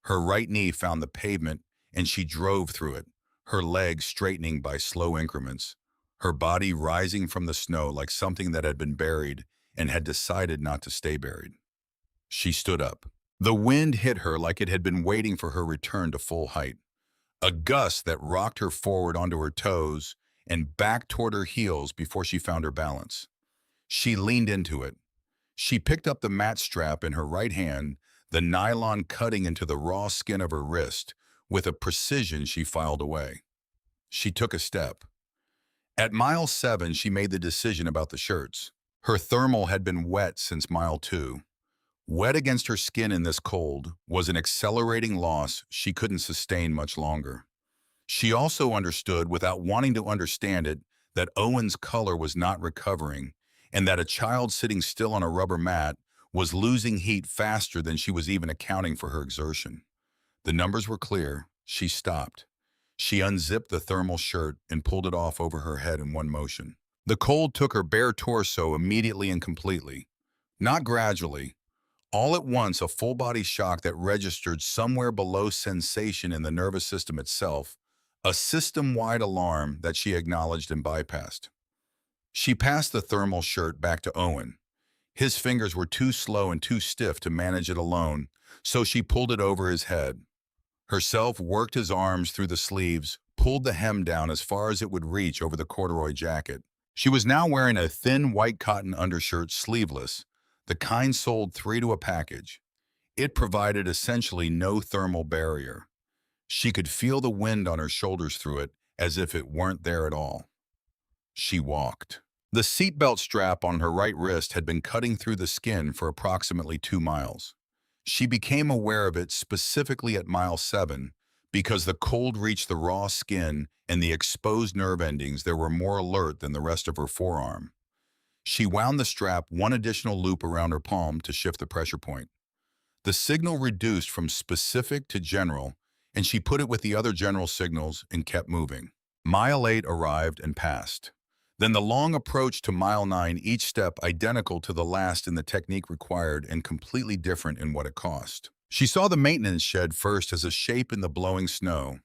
Her right knee found the pavement, and she drove through it, her legs straightening by slow increments, her body rising from the snow like something that had been buried and had decided not to stay buried. She stood up. The wind hit her like it had been waiting for her return to full height, a gust that rocked her forward onto her toes and back toward her heels before she found her balance. She leaned into it. She picked up the mat strap in her right hand, the nylon cutting into the raw skin of her wrist. With a precision she filed away. She took a step. At mile 7, she made the decision about the shirts. Her thermal had been wet since mile 2. Wet against her skin in this cold was an accelerating loss she couldn't sustain much longer. She also understood, without wanting to understand it, that Owen's color was not recovering, and that a child sitting still on a rubber mat was losing heat faster than she was even accounting for her exertion. The numbers were clear. She stopped. She unzipped the thermal shirt and pulled it off over her head in one motion. The cold took her bare torso immediately and completely. Not gradually. All at once, a full-body shock that registered somewhere below sensation in the nervous system itself, a system-wide alarm that she acknowledged and bypassed. She passed the thermal shirt back to Owen. His fingers were too slow and too stiff to manage it alone, so she pulled it over his head. Herself worked his arms through the sleeves, pulled the hem down as far as it would reach over the corduroy jacket. She was now wearing a thin white cotton undershirt, sleeveless, the kind sold 3 to a package. It provided essentially no thermal barrier. She could feel the wind on her shoulders through it as if it weren't there at all. She walked. The seatbelt strap on her right wrist had been cutting through the skin for approximately 2 miles. She became aware of it specifically at mile 7 because the cold reached the raw skin and the exposed nerve endings that were more alert than the rest of her forearm. She wound the strap 1 additional loop around her palm to shift the pressure point. The signal reduced from specific to general, and she put it with the other general signals and kept moving. Mile 8 arrived and passed. Then the long approach to mile 9, each step identical to the last in the technique required and completely different in what it cost. She saw the maintenance shed first as a shape in the blowing snow,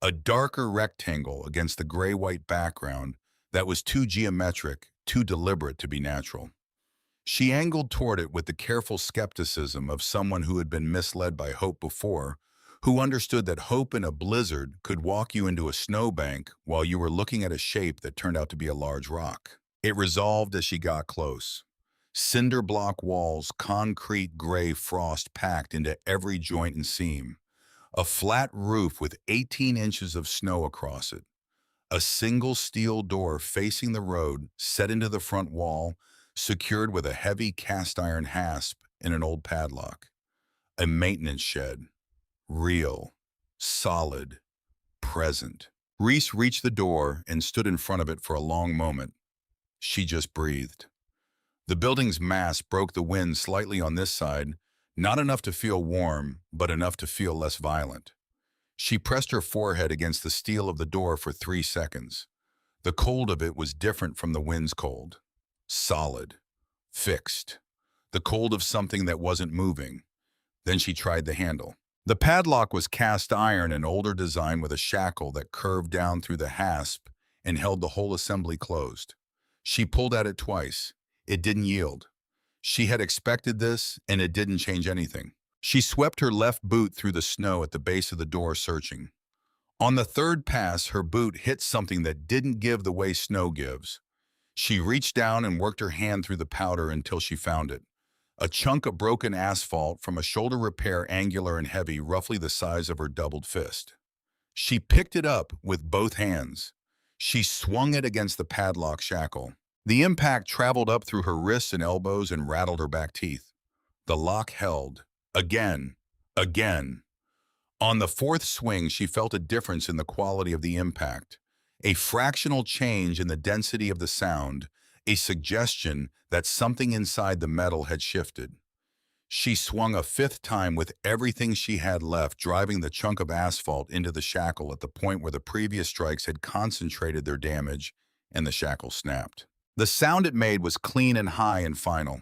a darker rectangle against the gray-white background that was too geometric, too deliberate to be natural. She angled toward it with the careful skepticism of someone who had been misled by hope before, who understood that hope in a blizzard could walk you into a snowbank while you were looking at a shape that turned out to be a large rock. It resolved as she got close. Cinder block walls, concrete gray frost packed into every joint and seam. A flat roof with 18 inches of snow across it. A single steel door facing the road set into the front wall, secured with a heavy cast iron hasp in an old padlock. A maintenance shed. Real. Solid. Present. Reese reached the door and stood in front of it for a long moment. She just breathed. The building's mass broke the wind slightly on this side, not enough to feel warm, but enough to feel less violent. She pressed her forehead against the steel of the door for 3 seconds. The cold of it was different from the wind's cold. Solid. Fixed. The cold of something that wasn't moving. Then she tried the handle. The padlock was cast iron, an older design with a shackle that curved down through the hasp and held the whole assembly closed. She pulled at it twice. It didn't yield. She had expected this, and it didn't change anything. She swept her left boot through the snow at the base of the door, searching. On the third pass, her boot hit something that didn't give the way snow gives. She reached down and worked her hand through the powder until she found it. A chunk of broken asphalt from a shoulder repair, angular and heavy, roughly the size of her doubled fist. She picked it up with both hands. She swung it against the padlock shackle. The impact traveled up through her wrists and elbows and rattled her back teeth. The lock held. Again. Again. On the fourth swing, she felt a difference in the quality of the impact. A fractional change in the density of the sound, a suggestion that something inside the metal had shifted. She swung a fifth time with everything she had left, driving the chunk of asphalt into the shackle at the point where the previous strikes had concentrated their damage, and the shackle snapped. The sound it made was clean and high and final.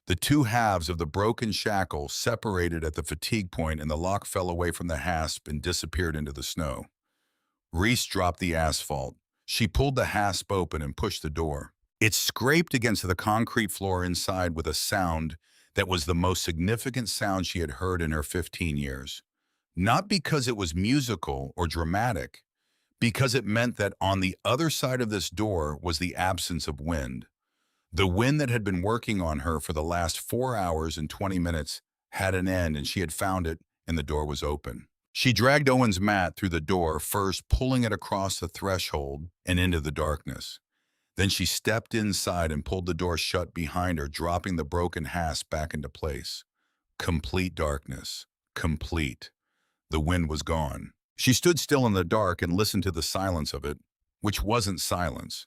The two halves of the broken shackle separated at the fatigue point, and the lock fell away from the hasp and disappeared into the snow. Reese dropped the asphalt. She pulled the hasp open and pushed the door. It scraped against the concrete floor inside with a sound that was the most significant sound she had heard in her 15 years. Not because it was musical or dramatic, because it meant that on the other side of this door was the absence of wind. The wind that had been working on her for the last 4 hours and 20 minutes had an end, and she had found it, and the door was open. She dragged Owen's mat through the door, first pulling it across the threshold and into the darkness. Then she stepped inside and pulled the door shut behind her, dropping the broken hasp back into place. Complete darkness. Complete. The wind was gone. She stood still in the dark and listened to the silence of it, which wasn't silence.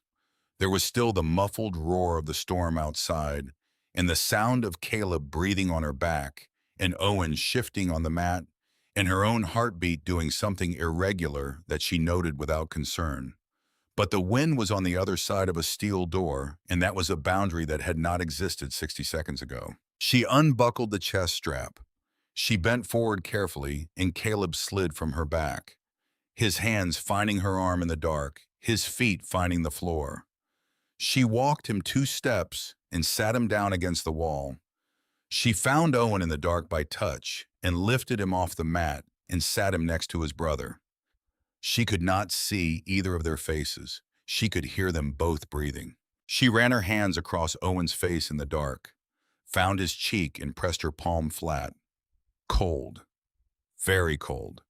There was still the muffled roar of the storm outside, and the sound of Caleb breathing on her back, and Owen shifting on the mat, and her own heartbeat doing something irregular that she noted without concern. But the wind was on the other side of a steel door, and that was a boundary that had not existed 60 seconds ago. She unbuckled the chest strap. She bent forward carefully, and Caleb slid from her back, his hands finding her arm in the dark, his feet finding the floor. She walked him 2 steps and sat him down against the wall. She found Owen in the dark by touch and lifted him off the mat and sat him next to his brother. She could not see either of their faces. She could hear them both breathing. She ran her hands across Owen's face in the dark, found his cheek and pressed her palm flat. Cold. Very cold.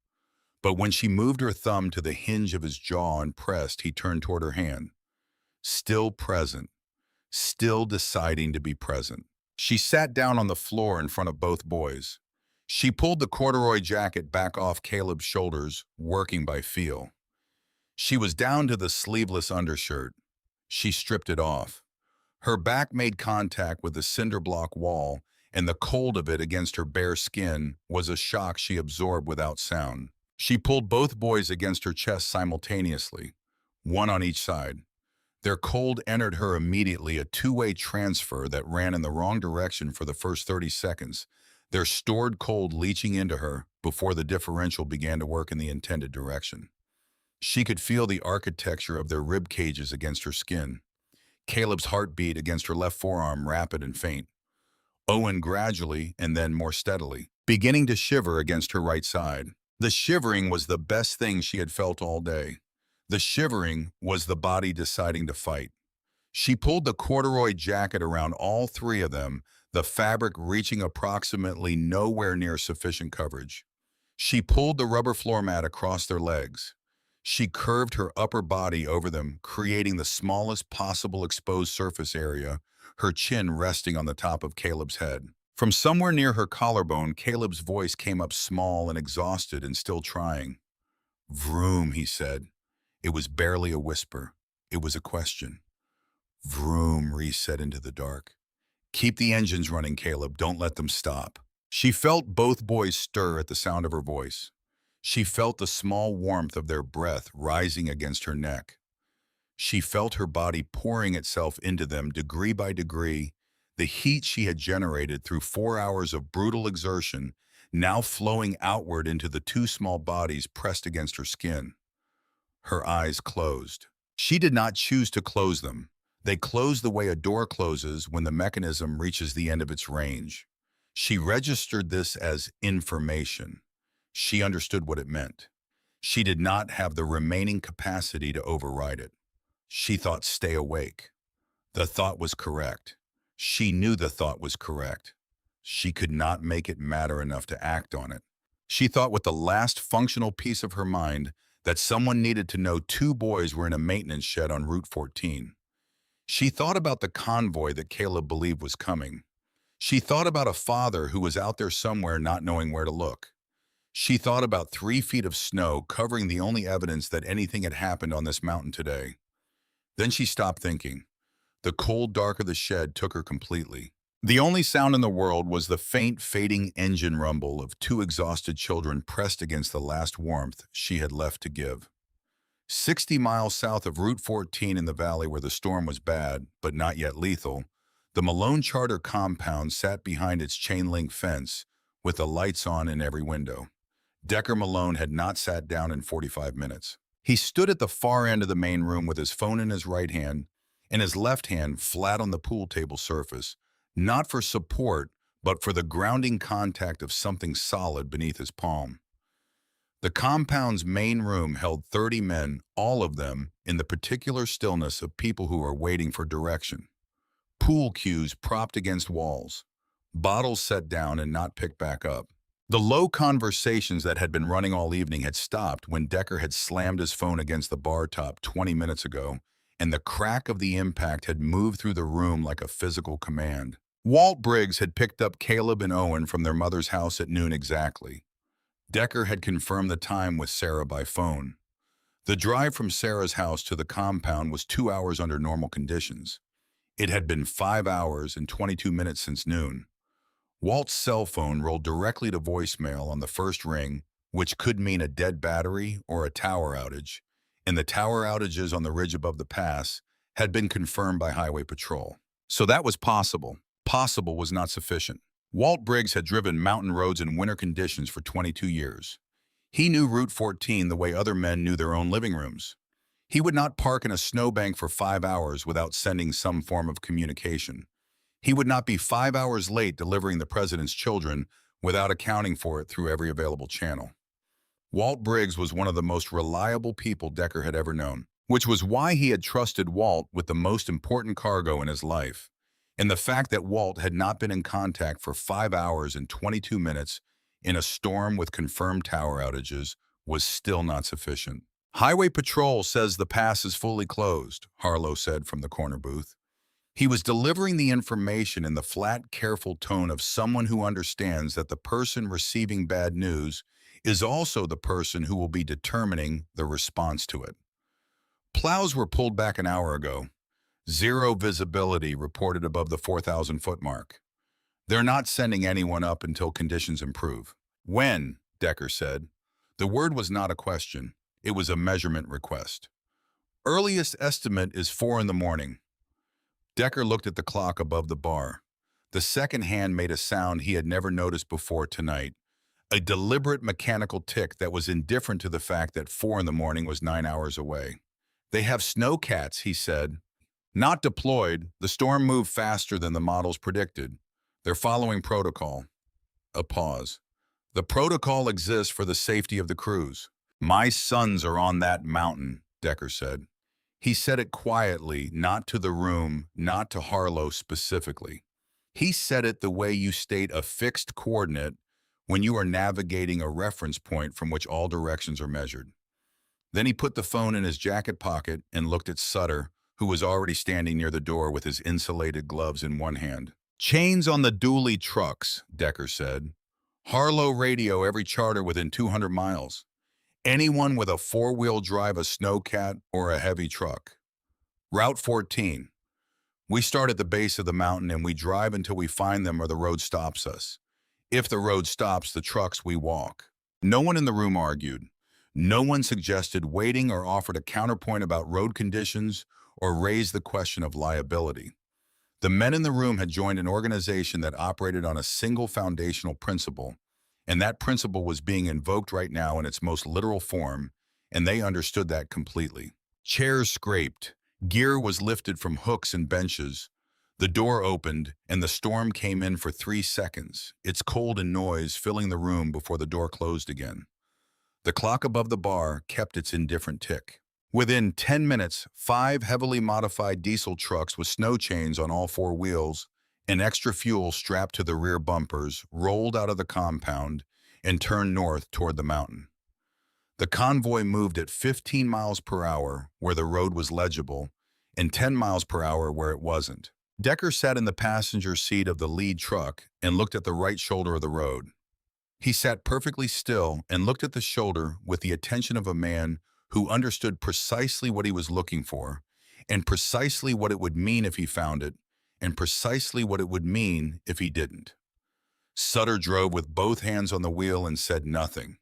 But when she moved her thumb to the hinge of his jaw and pressed, he turned toward her hand. Still present. Still deciding to be present. She sat down on the floor in front of both boys. She pulled the corduroy jacket back off Caleb's shoulders, working by feel. She was down to the sleeveless undershirt. She stripped it off. Her back made contact with the cinder block wall, and the cold of it against her bare skin was a shock she absorbed without sound. She pulled both boys against her chest simultaneously, one on each side. Their cold entered her immediately, a two-way transfer that ran in the wrong direction for the first 30 seconds, their stored cold leaching into her before the differential began to work in the intended direction. She could feel the architecture of their rib cages against her skin, Caleb's heartbeat against her left forearm, rapid and faint. Owen gradually, and then more steadily, beginning to shiver against her right side. The shivering was the best thing she had felt all day. The shivering was the body deciding to fight. She pulled the corduroy jacket around all three of them, the fabric reaching approximately nowhere near sufficient coverage. She pulled the rubber floor mat across their legs. She curved her upper body over them, creating the smallest possible exposed surface area, her chin resting on the top of Caleb's head. From somewhere near her collarbone, Caleb's voice came up small and exhausted and still trying. Vroom, he said. It was barely a whisper. It was a question. Vroom, Reese said into the dark. Keep the engines running, Caleb. Don't let them stop. She felt both boys stir at the sound of her voice. She felt the small warmth of their breath rising against her neck. She felt her body pouring itself into them degree by degree, the heat she had generated through 4 hours of brutal exertion now flowing outward into the two small bodies pressed against her skin. Her eyes closed. She did not choose to close them. They close the way a door closes when the mechanism reaches the end of its range. She registered this as information. She understood what it meant. She did not have the remaining capacity to override it. She thought, stay awake. The thought was correct. She knew the thought was correct. She could not make it matter enough to act on it. She thought with the last functional piece of her mind that someone needed to know two boys were in a maintenance shed on Route 14. She thought about the convoy that Caleb believed was coming. She thought about a father who was out there somewhere not knowing where to look. She thought about 3 feet of snow covering the only evidence that anything had happened on this mountain today. Then she stopped thinking. The cold dark of the shed took her completely. The only sound in the world was the faint, fading engine rumble of two exhausted children pressed against the last warmth she had left to give. 60 miles south of Route 14 in the valley where the storm was bad, but not yet lethal, the Malone Charter compound sat behind its chain-link fence with the lights on in every window. Decker Malone had not sat down in 45 minutes. He stood at the far end of the main room with his phone in his right hand and his left hand flat on the pool table surface, not for support, but for the grounding contact of something solid beneath his palm. The compound's main room held 30 men, all of them in the particular stillness of people who are waiting for direction. Pool cues propped against walls, bottles set down and not picked back up. The low conversations that had been running all evening had stopped when Decker had slammed his phone against the bar top 20 minutes ago, and the crack of the impact had moved through the room like a physical command. Walt Briggs had picked up Caleb and Owen from their mother's house at noon exactly. Decker had confirmed the time with Sarah by phone. The drive from Sarah's house to the compound was 2 hours under normal conditions. It had been 5 hours and 22 minutes since noon. Walt's cell phone rolled directly to voicemail on the first ring, which could mean a dead battery or a tower outage, and the tower outages on the ridge above the pass had been confirmed by Highway Patrol. So that was possible. Possible was not sufficient. Walt Briggs had driven mountain roads in winter conditions for 22 years. He knew Route 14 the way other men knew their own living rooms. He would not park in a snowbank for 5 hours without sending some form of communication. He would not be 5 hours late delivering the president's children without accounting for it through every available channel. Walt Briggs was one of the most reliable people Decker had ever known, which was why he had trusted Walt with the most important cargo in his life. And the fact that Walt had not been in contact for 5 hours and 22 minutes in a storm with confirmed tower outages was still not sufficient. Highway Patrol says the pass is fully closed, Harlow said from the corner booth. He was delivering the information in the flat, careful tone of someone who understands that the person receiving bad news is also the person who will be determining the response to it. Plows were pulled back an hour ago. Zero visibility reported above the 4,000-foot mark. They're not sending anyone up until conditions improve. When, Decker said. The word was not a question. It was a measurement request. Earliest estimate is 4 in the morning. Decker looked at the clock above the bar. The second hand made a sound he had never noticed before tonight, a deliberate mechanical tick that was indifferent to the fact that 4 in the morning was 9 hours away. They have snowcats, he said. Not deployed, the storm moved faster than the models predicted. They're following protocol. A pause. The protocol exists for the safety of the crews. My sons are on that mountain, Decker said. He said it quietly, not to the room, not to Harlow specifically. He said it the way you state a fixed coordinate when you are navigating a reference point from which all directions are measured. Then he put the phone in his jacket pocket and looked at Sutter, who was already standing near the door with his insulated gloves in one hand. Chains on the dually trucks, Decker said. Harlow radio every charter within 200 miles. Anyone with a four-wheel drive, a snowcat, or a heavy truck. Route 14. We start at the base of the mountain and we drive until we find them or the road stops us. If the road stops the trucks, we walk. No one in the room argued. No one suggested waiting or offered a counterpoint about road conditions or raised the question of liability. The men in the room had joined an organization that operated on a single foundational principle, and that principle was being invoked right now in its most literal form, and they understood that completely. Chairs scraped, gear was lifted from hooks and benches, the door opened, and the storm came in for 3 seconds, its cold and noise filling the room before the door closed again. The clock above the bar kept its indifferent tick. Within 10 minutes, 5 heavily modified diesel trucks with snow chains on all 4 wheels and extra fuel strapped to the rear bumpers rolled out of the compound and turned north toward the mountain. The convoy moved at 15 miles per hour where the road was legible and 10 miles per hour where it wasn't. Decker sat in the passenger seat of the lead truck and looked at the right shoulder of the road. He sat perfectly still and looked at the shoulder with the attention of a man who understood precisely what he was looking for, and precisely what it would mean if he found it, and precisely what it would mean if he didn't. Sutter drove with both hands on the wheel and said nothing.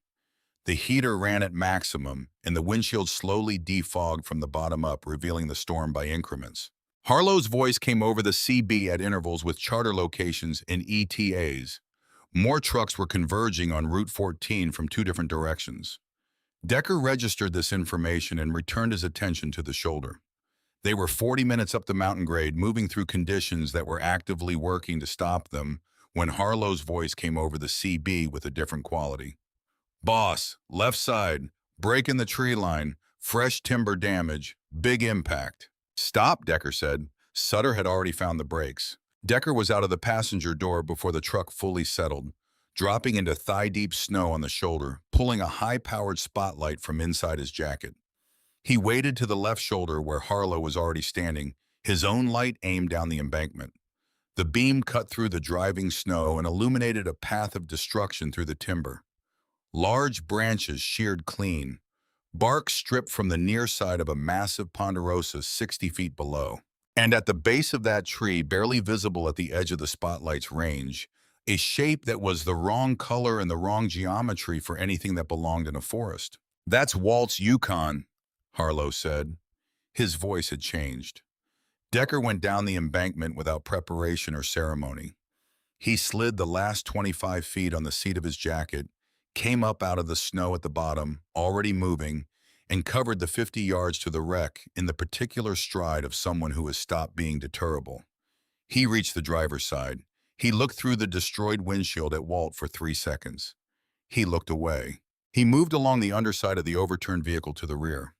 The heater ran at maximum, and the windshield slowly defogged from the bottom up, revealing the storm by increments. Harlow's voice came over the CB at intervals with charter locations and ETAs. More trucks were converging on Route 14 from 2 different directions. Decker registered this information and returned his attention to the shoulder. They were 40 minutes up the mountain grade, moving through conditions that were actively working to stop them, when Harlow's voice came over the CB with a different quality. Boss, left side, break in the tree line, fresh timber damage, big impact. Stop, Decker said. Sutter had already found the brakes. Decker was out of the passenger door before the truck fully settled, dropping into thigh-deep snow on the shoulder, pulling a high-powered spotlight from inside his jacket. He waded to the left shoulder where Harlow was already standing, his own light aimed down the embankment. The beam cut through the driving snow and illuminated a path of destruction through the timber. Large branches sheared clean, bark stripped from the near side of a massive ponderosa 60 feet below. And at the base of that tree, barely visible at the edge of the spotlight's range, a shape that was the wrong color and the wrong geometry for anything that belonged in a forest. That's Walt's Yukon, Harlow said. His voice had changed. Decker went down the embankment without preparation or ceremony. He slid the last 25 feet on the seat of his jacket, came up out of the snow at the bottom, already moving, and covered the 50 yards to the wreck in the particular stride of someone who has stopped being deterrable. He reached the driver's side. He looked through the destroyed windshield at Walt for 3 seconds. He looked away. He moved along the underside of the overturned vehicle to the rear.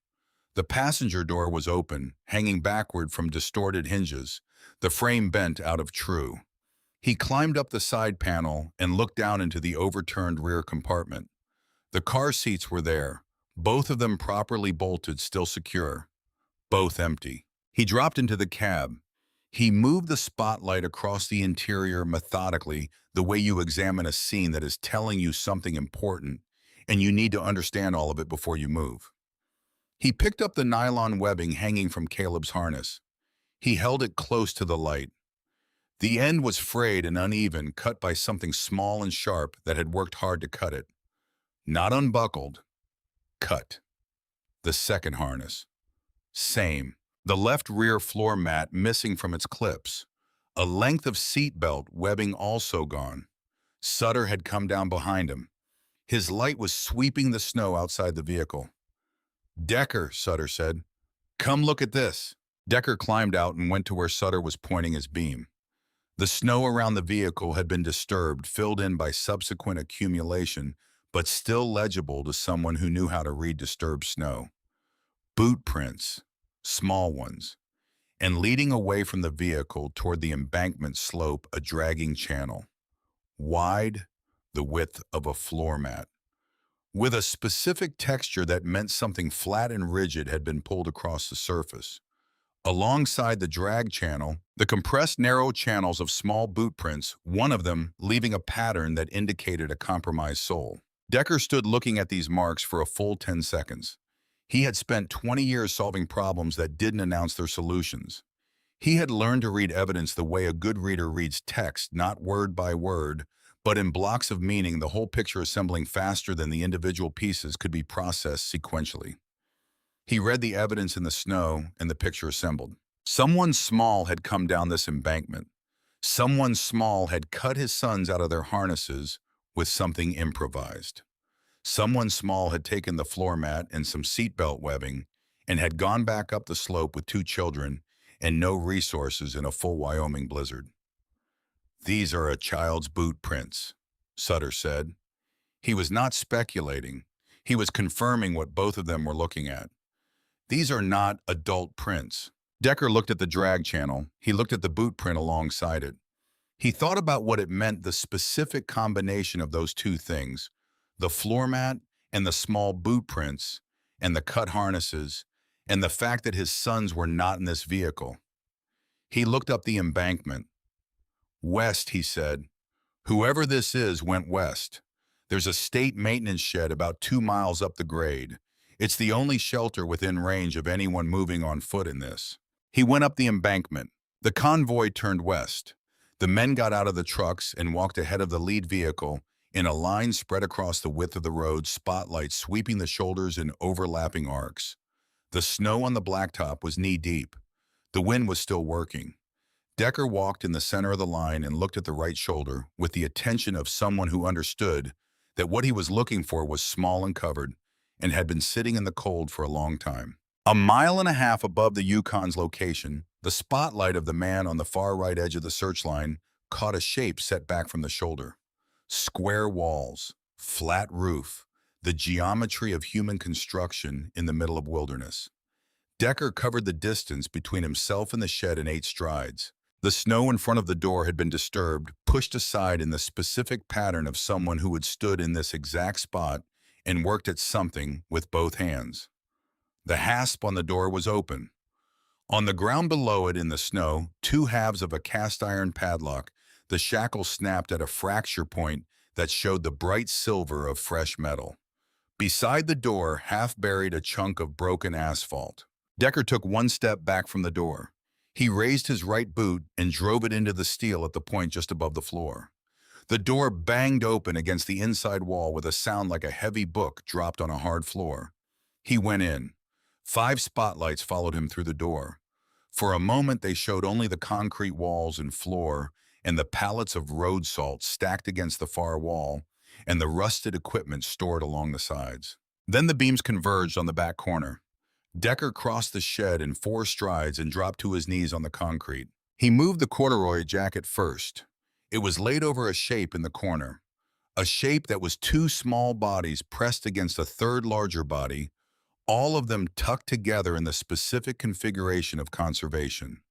The passenger door was open, hanging backward from distorted hinges, the frame bent out of true. He climbed up the side panel and looked down into the overturned rear compartment. The car seats were there, both of them properly bolted, still secure, both empty. He dropped into the cab. He moved the spotlight across the interior methodically, the way you examine a scene that is telling you something important, and you need to understand all of it before you move. He picked up the nylon webbing hanging from Caleb's harness. He held it close to the light. The end was frayed and uneven, cut by something small and sharp that had worked hard to cut it. Not unbuckled. Cut. The second harness. Same. The left rear floor mat missing from its clips. A length of seat belt webbing also gone. Sutter had come down behind him. His light was sweeping the snow outside the vehicle. Decker, Sutter said. Come look at this. Decker climbed out and went to where Sutter was pointing his beam. The snow around the vehicle had been disturbed, filled in by subsequent accumulation, but still legible to someone who knew how to read disturbed snow. Boot prints. Small ones, and leading away from the vehicle toward the embankment slope, a dragging channel. Wide, the width of a floor mat. With a specific texture that meant something flat and rigid had been pulled across the surface. Alongside the drag channel, the compressed narrow channels of small boot prints, one of them leaving a pattern that indicated a compromised sole. Decker stood looking at these marks for a full 10 seconds. He had spent 20 years solving problems that didn't announce their solutions. He had learned to read evidence the way a good reader reads text, not word by word, but in blocks of meaning, the whole picture assembling faster than the individual pieces could be processed sequentially. He read the evidence in the snow, and the picture assembled. Someone small had come down this embankment. Someone small had cut his sons out of their harnesses with something improvised. Someone small had taken the floor mat and some seatbelt webbing and had gone back up the slope with two children and no resources in a full Wyoming blizzard. "These are a child's boot prints," Sutter said. He was not speculating. He was confirming what both of them were looking at. "These are not adult prints." Decker looked at the drag channel. He looked at the boot print alongside it. He thought about what it meant, the specific combination of those two things, the floor mat and the small boot prints and the cut harnesses, and the fact that his sons were not in this vehicle. He looked up the embankment. "West," he said. "Whoever this is went west. There's a state maintenance shed about 2 miles up the grade. It's the only shelter within range of anyone moving on foot in this." He went up the embankment. The convoy turned west. The men got out of the trucks and walked ahead of the lead vehicle in a line spread across the width of the road, spotlights sweeping the shoulders in overlapping arcs. The snow on the blacktop was knee-deep. The wind was still working. Decker walked in the center of the line and looked at the right shoulder with the attention of someone who understood that what he was looking for was small and covered and had been sitting in the cold for a long time. A mile and a half above the Yukon's location, the spotlight of the man on the far right edge of the search line caught a shape set back from the shoulder. Square walls, flat roof, the geometry of human construction in the middle of wilderness. Decker covered the distance between himself and the shed in 8 strides. The snow in front of the door had been disturbed, pushed aside in the specific pattern of someone who had stood in this exact spot and worked at something with both hands. The hasp on the door was open. On the ground below it in the snow, 2 halves of a cast iron padlock, the shackle snapped at a fracture point that showed the bright silver of fresh metal. Beside the door, half buried a chunk of broken asphalt. Decker took 1 step back from the door. He raised his right boot and drove it into the steel at the point just above the floor. The door banged open against the inside wall with a sound like a heavy book dropped on a hard floor. He went in. 5 spotlights followed him through the door. For a moment, they showed only the concrete walls and floor and the pallets of road salt stacked against the far wall and the rusted equipment stored along the sides. Then the beams converged on the back corner. Decker crossed the shed in 4 strides and dropped to his knees on the concrete. He moved the corduroy jacket first. It was laid over a shape in the corner, a shape that was 2 small bodies pressed against a third larger body, all of them tucked together in the specific configuration of conservation.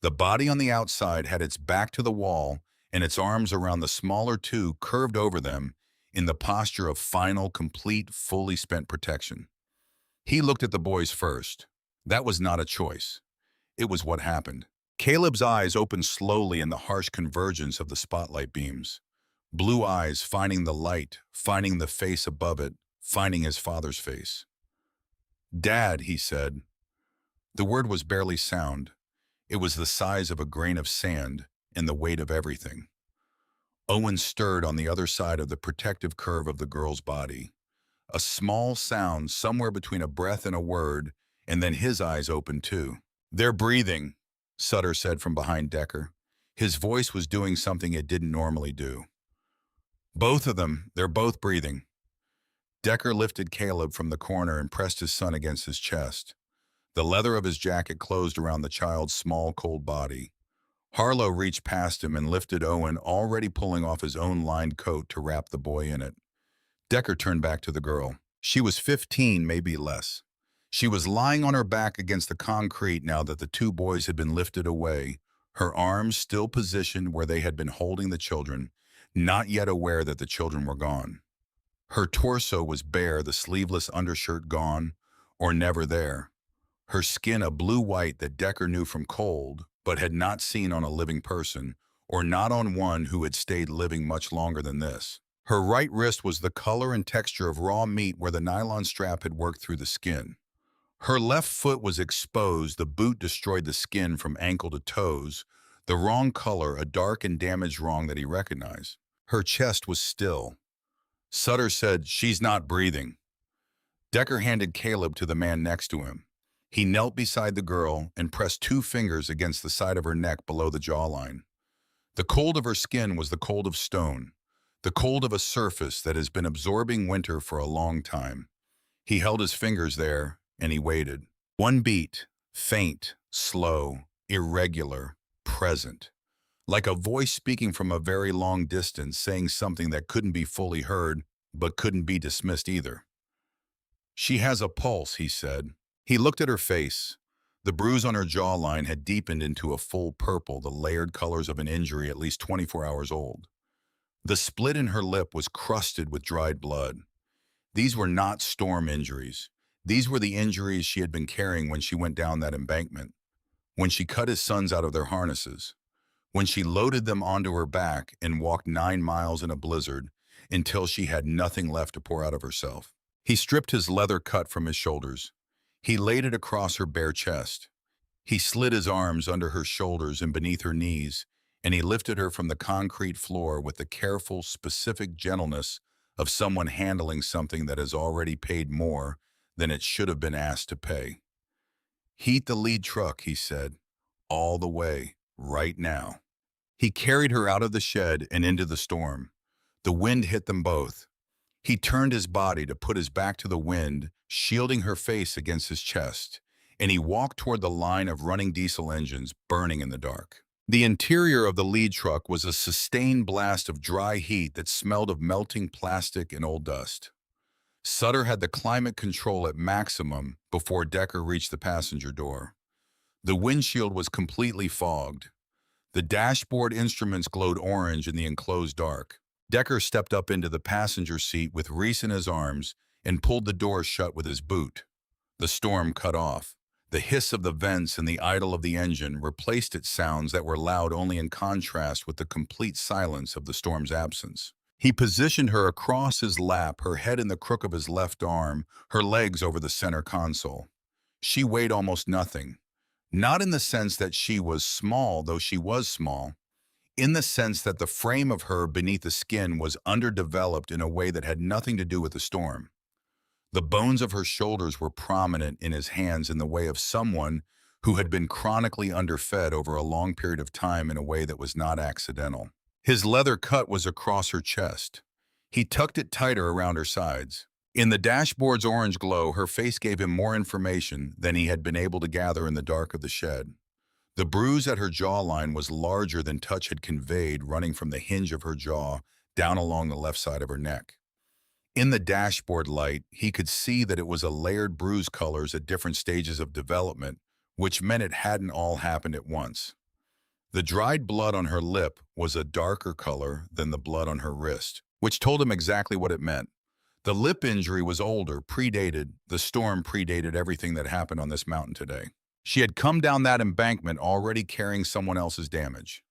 The body on the outside had its back to the wall and its arms around the smaller 2 curved over them in the posture of final, complete, fully spent protection. He looked at the boys first. That was not a choice. It was what happened. Caleb's eyes opened slowly in the harsh convergence of the spotlight beams. Blue eyes finding the light, finding the face above it, finding his father's face. "Dad," he said. The word was barely sound. It was the size of a grain of sand and the weight of everything. Owen stirred on the other side of the protective curve of the girl's body. A small sound somewhere between a breath and a word, and then his eyes opened too. "They're breathing," Sutter said from behind Decker. His voice was doing something it didn't normally do. "Both of them, they're both breathing." Decker lifted Caleb from the corner and pressed his son against his chest. The leather of his jacket closed around the child's small, cold body. Harlow reached past him and lifted Owen, already pulling off his own lined coat to wrap the boy in it. Decker turned back to the girl. She was 15, maybe less. She was lying on her back against the concrete now that the 2 boys had been lifted away, her arms still positioned where they had been holding the children, not yet aware that the children were gone. Her torso was bare, the sleeveless undershirt gone, or never there. her skin a blue-white that Decker knew from cold, but had not seen on a living person, or not on one who had stayed living much longer than this. Her right wrist was the color and texture of raw meat where the nylon strap had worked through the skin. Her left foot was exposed, the boot destroyed the skin from ankle to toes, the wrong color, a dark and damaged wrong that he recognized. Her chest was still. Sutter said, "She's not breathing." Decker handed Caleb to the man next to him. He knelt beside the girl and pressed 2 fingers against the side of her neck below the jawline. The cold of her skin was the cold of stone, the cold of a surface that has been absorbing winter for a long time. He held his fingers there, and he waited. One beat, faint, slow, irregular, present. Like a voice speaking from a very long distance, saying something that couldn't be fully heard, but couldn't be dismissed either. "She has a pulse," he said. He looked at her face. The bruise on her jawline had deepened into a full purple, the layered colors of an injury at least 24 hours old. The split in her lip was crusted with dried blood. These were not storm injuries. These were the injuries she had been carrying when she went down that embankment, when she cut his sons out of their harnesses, when she loaded them onto her back and walked 9 miles in a blizzard until she had nothing left to pour out of herself. He stripped his leather cut from his shoulders. He laid it across her bare chest. He slid his arms under her shoulders and beneath her knees, and he lifted her from the concrete floor with the careful, specific gentleness of someone handling something that has already paid more than it should have been asked to pay. "Heat the lead truck," he said, "all the way, right now." He carried her out of the shed and into the storm. The wind hit them both. He turned his body to put his back to the wind, shielding her face against his chest, and he walked toward the line of running diesel engines burning in the dark. The interior of the lead truck was a sustained blast of dry heat that smelled of melting plastic and old dust. Sutter had the climate control at maximum before Decker reached the passenger door. The windshield was completely fogged. The dashboard instruments glowed orange in the enclosed dark. Decker stepped up into the passenger seat with Reese in his arms and pulled the door shut with his boot. The storm cut off. The hiss of the vents and the idle of the engine replaced its sounds that were loud only in contrast with the complete silence of the storm's absence. He positioned her across his lap, her head in the crook of his left arm, her legs over the center console. She weighed almost nothing. Not in the sense that she was small, though she was small. In the sense that the frame of her beneath the skin was underdeveloped in a way that had nothing to do with the storm. The bones of her shoulders were prominent in his hands in the way of someone who had been chronically underfed over a long period of time in a way that was not accidental. His leather cut was across her chest. He tucked it tighter around her sides. In the dashboard's orange glow, her face gave him more information than he had been able to gather in the dark of the shed. The bruise at her jawline was larger than touch had conveyed, running from the hinge of her jaw down along the left side of her neck. In the dashboard light, he could see that it was a layered bruise colors at different stages of development, which meant it hadn't all happened at once. The dried blood on her lip was a darker color than the blood on her wrist, which told him exactly what it meant. The lip injury was older, predated, the storm predated everything that happened on this mountain today. She had come down that embankment already carrying someone else's damage.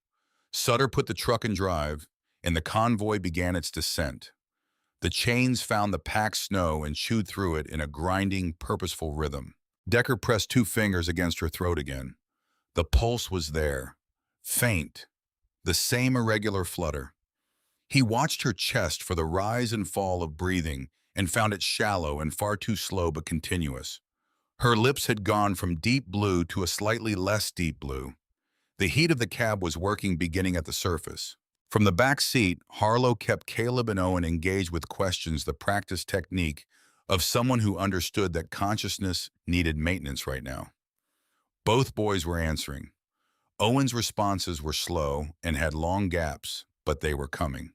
Sutter put the truck in drive, and the convoy began its descent. The chains found the packed snow and chewed through it in a grinding, purposeful rhythm. Decker pressed 2 fingers against her throat again. The pulse was there, faint, the same irregular flutter. He watched her chest for the rise and fall of breathing and found it shallow and far too slow but continuous. Her lips had gone from deep blue to a slightly less deep blue. The heat of the cab was working beginning at the surface. From the back seat, Harlow kept Caleb and Owen engaged with questions, the practiced technique of someone who understood that consciousness needed maintenance right now. Both boys were answering. Owen's responses were slow and had long gaps, but they were coming.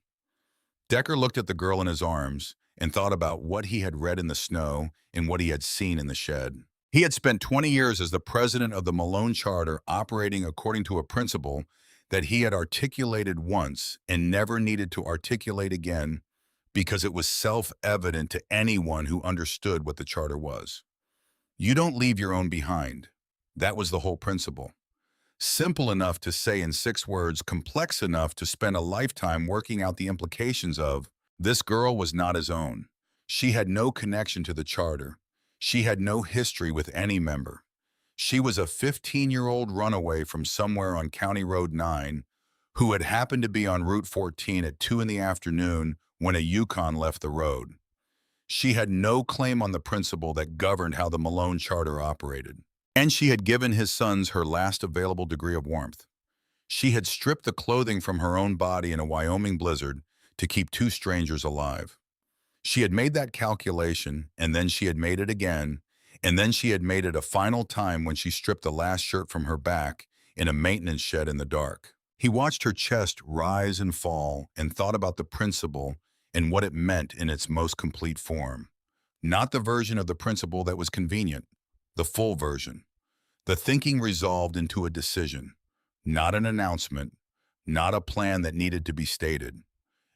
Decker looked at the girl in his arms and thought about what he had read in the snow and what he had seen in the shed. He had spent 20 years as the president of the Malone Charter, operating according to a principle that he had articulated once and never needed to articulate again because it was self-evident to anyone who understood what the charter was. You don't leave your own behind. That was the whole principle. Simple enough to say in 6 words, complex enough to spend a lifetime working out the implications of. This girl was not his own. She had no connection to the charter. She had no history with any member. She was a 15-year-old runaway from somewhere on County Road 9 who had happened to be on Route 14 at 2 in the afternoon when a Yukon left the road. She had no claim on the principle that governed how the Malone charter operated. And she had given his sons her last available degree of warmth. She had stripped the clothing from her own body in a Wyoming blizzard to keep 2 strangers alive. She had made that calculation, and then she had made it again, and then she had made it a final time when she stripped the last shirt from her back in a maintenance shed in the dark. He watched her chest rise and fall and thought about the principle and what it meant in its most complete form. Not the version of the principle that was convenient, the full version. The thinking resolved into a decision, not an announcement, not a plan that needed to be stated.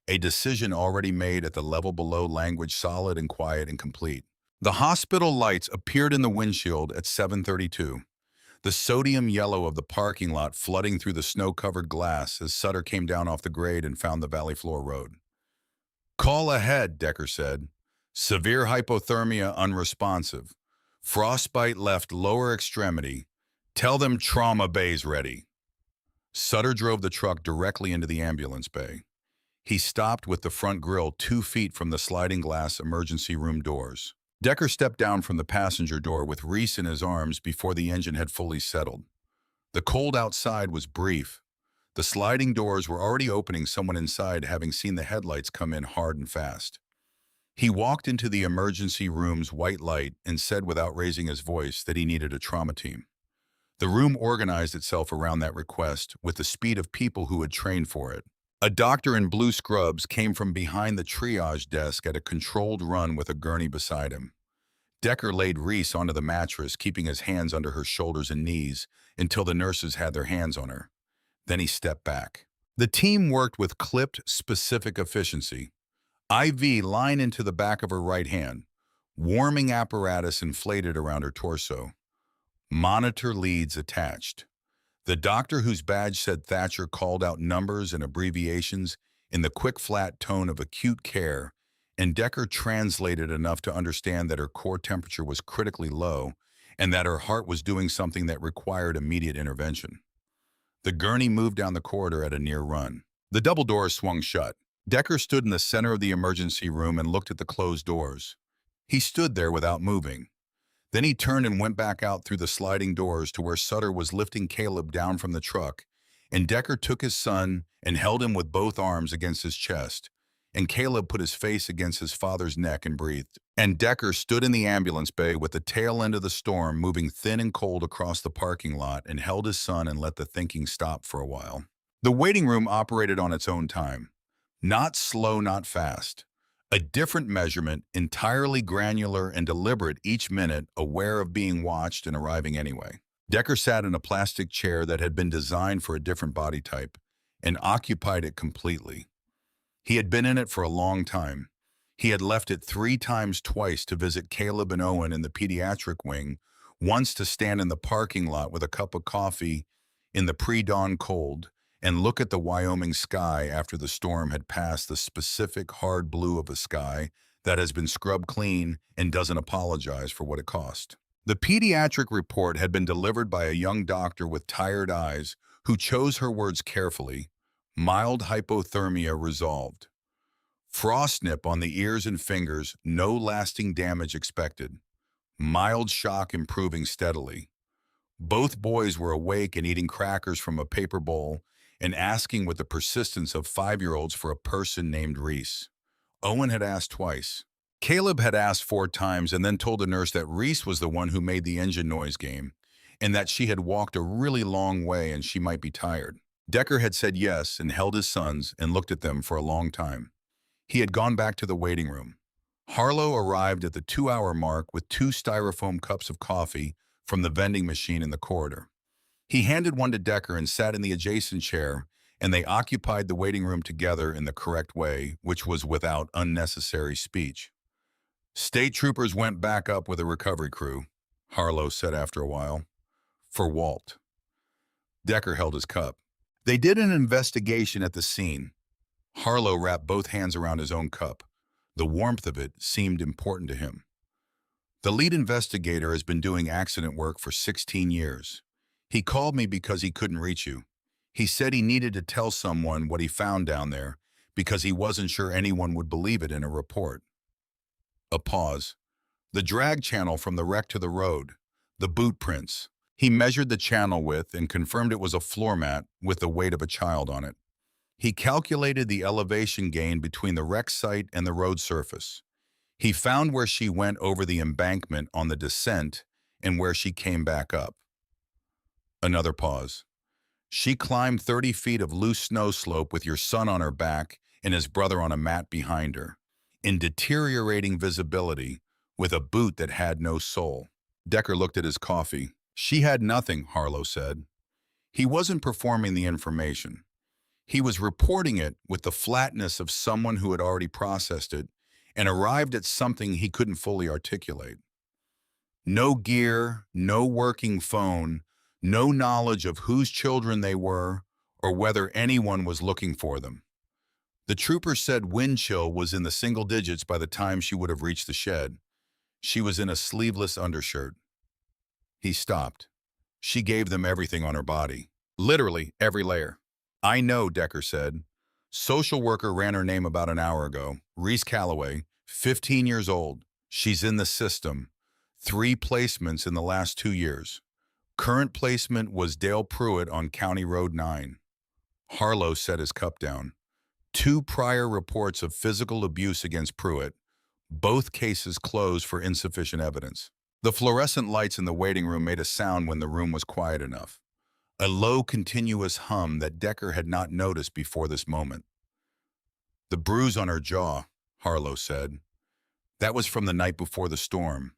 A decision already made at the level below, language solid and quiet and complete. The hospital lights appeared in the windshield at 7:32. The sodium yellow of the parking lot flooding through the snow-covered glass as Sutter came down off the grade and found the valley floor road. "Call ahead," Decker said. "Severe hypothermia unresponsive. Frostbite left lower extremity. Tell them trauma bay's ready." Sutter drove the truck directly into the ambulance bay. He stopped with the front grille 2 feet from the sliding glass emergency room doors. Decker stepped down from the passenger door with Reese in his arms before the engine had fully settled. The cold outside was brief. The sliding doors were already opening, someone inside having seen the headlights come in hard and fast. He walked into the emergency room's white light and said without raising his voice that he needed a trauma team. The room organized itself around that request with the speed of people who had trained for it. A doctor in blue scrubs came from behind the triage desk at a controlled run with a gurney beside him. Decker laid Reese onto the mattress, keeping his hands under her shoulders and knees until the nurses had their hands on her. Then he stepped back. The team worked with clipped, specific efficiency. IV line into the back of her right hand. Warming apparatus inflated around her torso. Monitor leads attached. The doctor whose badge said Thatcher called out numbers and abbreviations in the quick, flat tone of acute care, and Decker translated enough to understand that her core temperature was critically low and that her heart was doing something that required immediate intervention. The gurney moved down the corridor at a near run. The double doors swung shut. Decker stood in the center of the emergency room and looked at the closed doors. He stood there without moving. Then he turned and went back out through the sliding doors to where Sutter was lifting Caleb down from the truck, and Decker took his son and held him with both arms against his chest, and Caleb put his face against his father's neck and breathed. And Decker stood in the ambulance bay with the tail end of the storm moving thin and cold across the parking lot and held his son and let the thinking stop for a while. The waiting room operated on its own time. Not slow, not fast. A different measurement, entirely granular and deliberate each minute, aware of being watched and arriving anyway. Decker sat in a plastic chair that had been designed for a different body type and occupied it completely. He had been in it for a long time. He had left it 3 times, twice to visit Caleb and Owen in the pediatric wing, once to stand in the parking lot with a cup of coffee in the pre-dawn cold and look at the Wyoming sky after the storm had passed, the specific hard blue of a sky that has been scrubbed clean and doesn't apologize for what it cost. The pediatric report had been delivered by a young doctor with tired eyes who chose her words carefully. Mild hypothermia resolved. Frostnip on the ears and fingers, no lasting damage expected. Mild shock improving steadily. Both boys were awake and eating crackers from a paper bowl and asking with the persistence of 5-year-olds for a person named Reese. Owen had asked twice. Caleb had asked 4 times and then told the nurse that Reese was the one who made the engine noise game and that she had walked a really long way and she might be tired. Decker had said yes and held his sons and looked at them for a long time. He had gone back to the waiting room. Harlow arrived at the 2-hour mark with 2 styrofoam cups of coffee from the vending machine in the corridor. He handed one to Decker and sat in the adjacent chair, and they occupied the waiting room together in the correct way, which was without unnecessary speech. State troopers went back up with a recovery crew. Harlow said after a while. For Walt. Decker held his cup. They did an investigation at the scene. Harlow wrapped both hands around his own cup. The warmth of it seemed important to him. The lead investigator has been doing accident work for 16 years. He called me because he couldn't reach you. He said he needed to tell someone what he found down there because he wasn't sure anyone would believe it in a report. A pause. The drag channel from the wreck to the road. The boot prints. He measured the channel width and confirmed it was a floor mat with the weight of a child on it. He calculated the elevation gain between the wreck site and the road surface. He found where she went over the embankment on the descent and where she came back up. Another pause. She climbed 30 feet of loose snow slope with your son on her back and his brother on a mat behind her, in deteriorating visibility, with a boot that had no sole. Decker looked at his coffee. She had nothing, Harlow said. He wasn't performing the information. He was reporting it with the flatness of someone who had already processed it and arrived at something he couldn't fully articulate. No gear, no working phone, no knowledge of whose children they were or whether anyone was looking for them. The trooper said wind chill was in the single digits by the time she would have reached the shed. She was in a sleeveless undershirt. He stopped. She gave them everything on her body. Literally every layer. I know, Decker said. Social worker ran her name about an hour ago. Reese Calloway, 15 years old. She's in the system. 3 placements in the last 2 years. Current placement was Dale Pruitt on County Road 9. Harlow set his cup down. 2 prior reports of physical abuse against Pruitt. Both cases closed for insufficient evidence. The fluorescent lights in the waiting room made a sound when the room was quiet enough. A low, continuous hum that Decker had not noticed before this moment. The bruise on her jaw, Harlow said. That was from the night before the storm.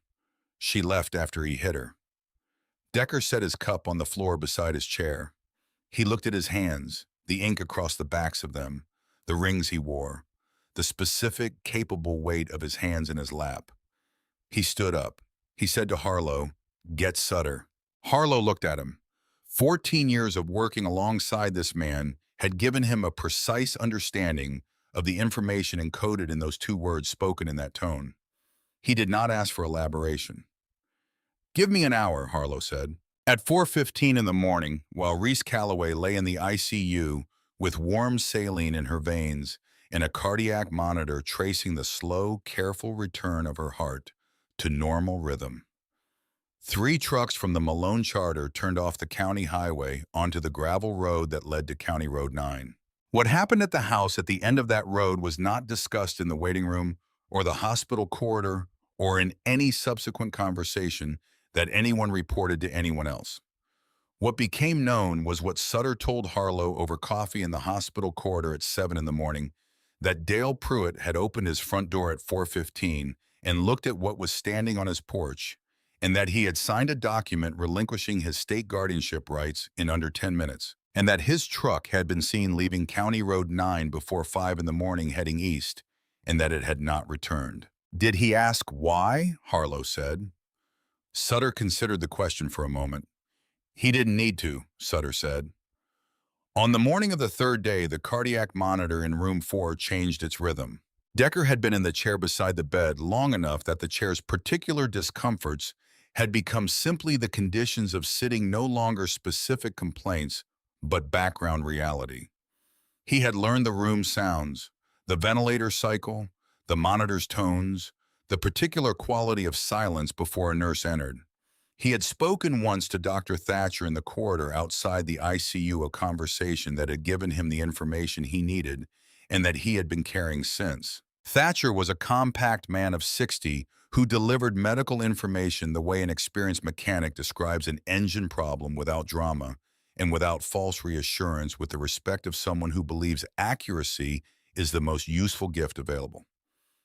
She left after he hit her. Decker set his cup on the floor beside his chair. He looked at his hands, the ink across the backs of them, the rings he wore, the specific, capable weight of his hands in his lap. He stood up. He said to Harlow, "Get Sutter." Harlow looked at him. 14 years of working alongside this man had given him a precise understanding of the information encoded in those 2 words spoken in that tone. He did not ask for elaboration. "Give me an hour," Harlow said. At 4:15 in the morning, while Reese Calloway lay in the ICU with warm saline in her veins and a cardiac monitor tracing the slow, careful return of her heart to normal rhythm. 3 trucks from the Malone Charter turned off the county highway onto the gravel road that led to County Road 9. What happened at the house at the end of that road was not discussed in the waiting room or the hospital corridor or in any subsequent conversation that anyone reported to anyone else. What became known was what Sutter told Harlow over coffee in the hospital corridor at 7 in the morning, that Dale Pruitt had opened his front door at 4:15 and looked at what was standing on his porch, and that he had signed a document relinquishing his state guardianship rights in under 10 minutes, and that his truck had been seen leaving County Road 9 before 5 in the morning heading east, and that it had not returned. Did he ask why? Harlow said. Sutter considered the question for a moment. He didn't need to, Sutter said. On the morning of the 3rd day, the cardiac monitor in room 4 changed its rhythm. Decker had been in the chair beside the bed long enough that the chair's particular discomforts had become simply the conditions of sitting, no longer specific complaints, but background reality. He had learned the room sounds, the ventilator cycle, the monitor's tones, the particular quality of silence before a nurse entered. He had spoken once to Dr. Thatcher in the corridor outside the ICU, a conversation that had given him the information he needed and that he had been carrying since. Thatcher was a compact man of 60 who delivered medical information the way an experienced mechanic describes an engine problem, without drama and without false reassurance, with the respect of someone who believes accuracy is the most useful gift available.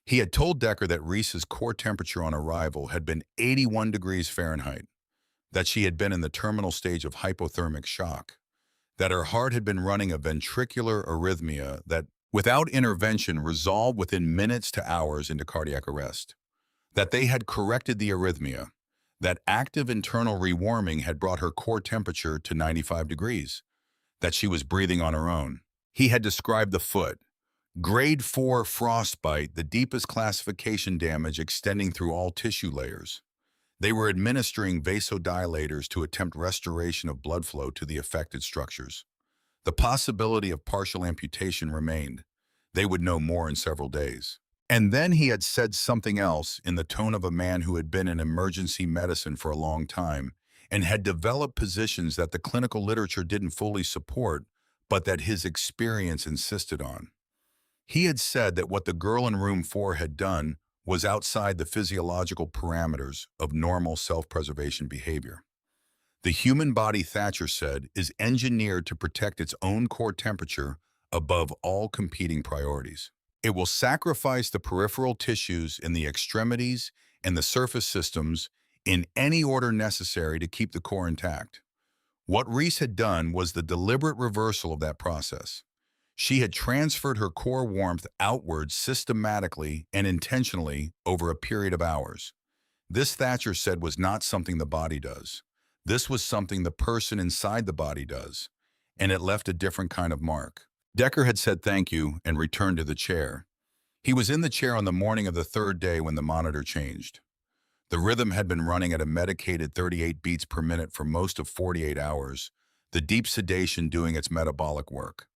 He had told Decker that Reese's core temperature on arrival had been 81 degrees Fahrenheit, that she had been in the terminal stage of hypothermic shock, that her heart had been running a ventricular arrhythmia that, without intervention, resolved within minutes to hours into cardiac arrest, that they had corrected the arrhythmia, That active internal rewarming had brought her core temperature to 95 degrees, that she was breathing on her own. He had described the foot. Grade 4 frostbite, the deepest classification damage extending through all tissue layers. They were administering vasodilators to attempt restoration of blood flow to the affected structures. The possibility of partial amputation remained. They would know more in several days. And then he had said something else in the tone of a man who had been in emergency medicine for a long time and had developed positions that the clinical literature didn't fully support, but that his experience insisted on. He had said that what the girl in room 4 had done was outside the physiological parameters of normal self-preservation behavior. The human body, Thatcher said, is engineered to protect its own core temperature above all competing priorities. It will sacrifice the peripheral tissues in the extremities and the surface systems in any order necessary to keep the core intact. What Reese had done was the deliberate reversal of that process. She had transferred her core warmth outwards systematically and intentionally over a period of hours. This, Thatcher said, was not something the body does. This was something the person inside the body does, and it left a different kind of mark. Decker had said thank you and returned to the chair. He was in the chair on the morning of the third day when the monitor changed. The rhythm had been running at a medicated 38 beats per minute for most of 48 hours, the deep sedation doing its metabolic work.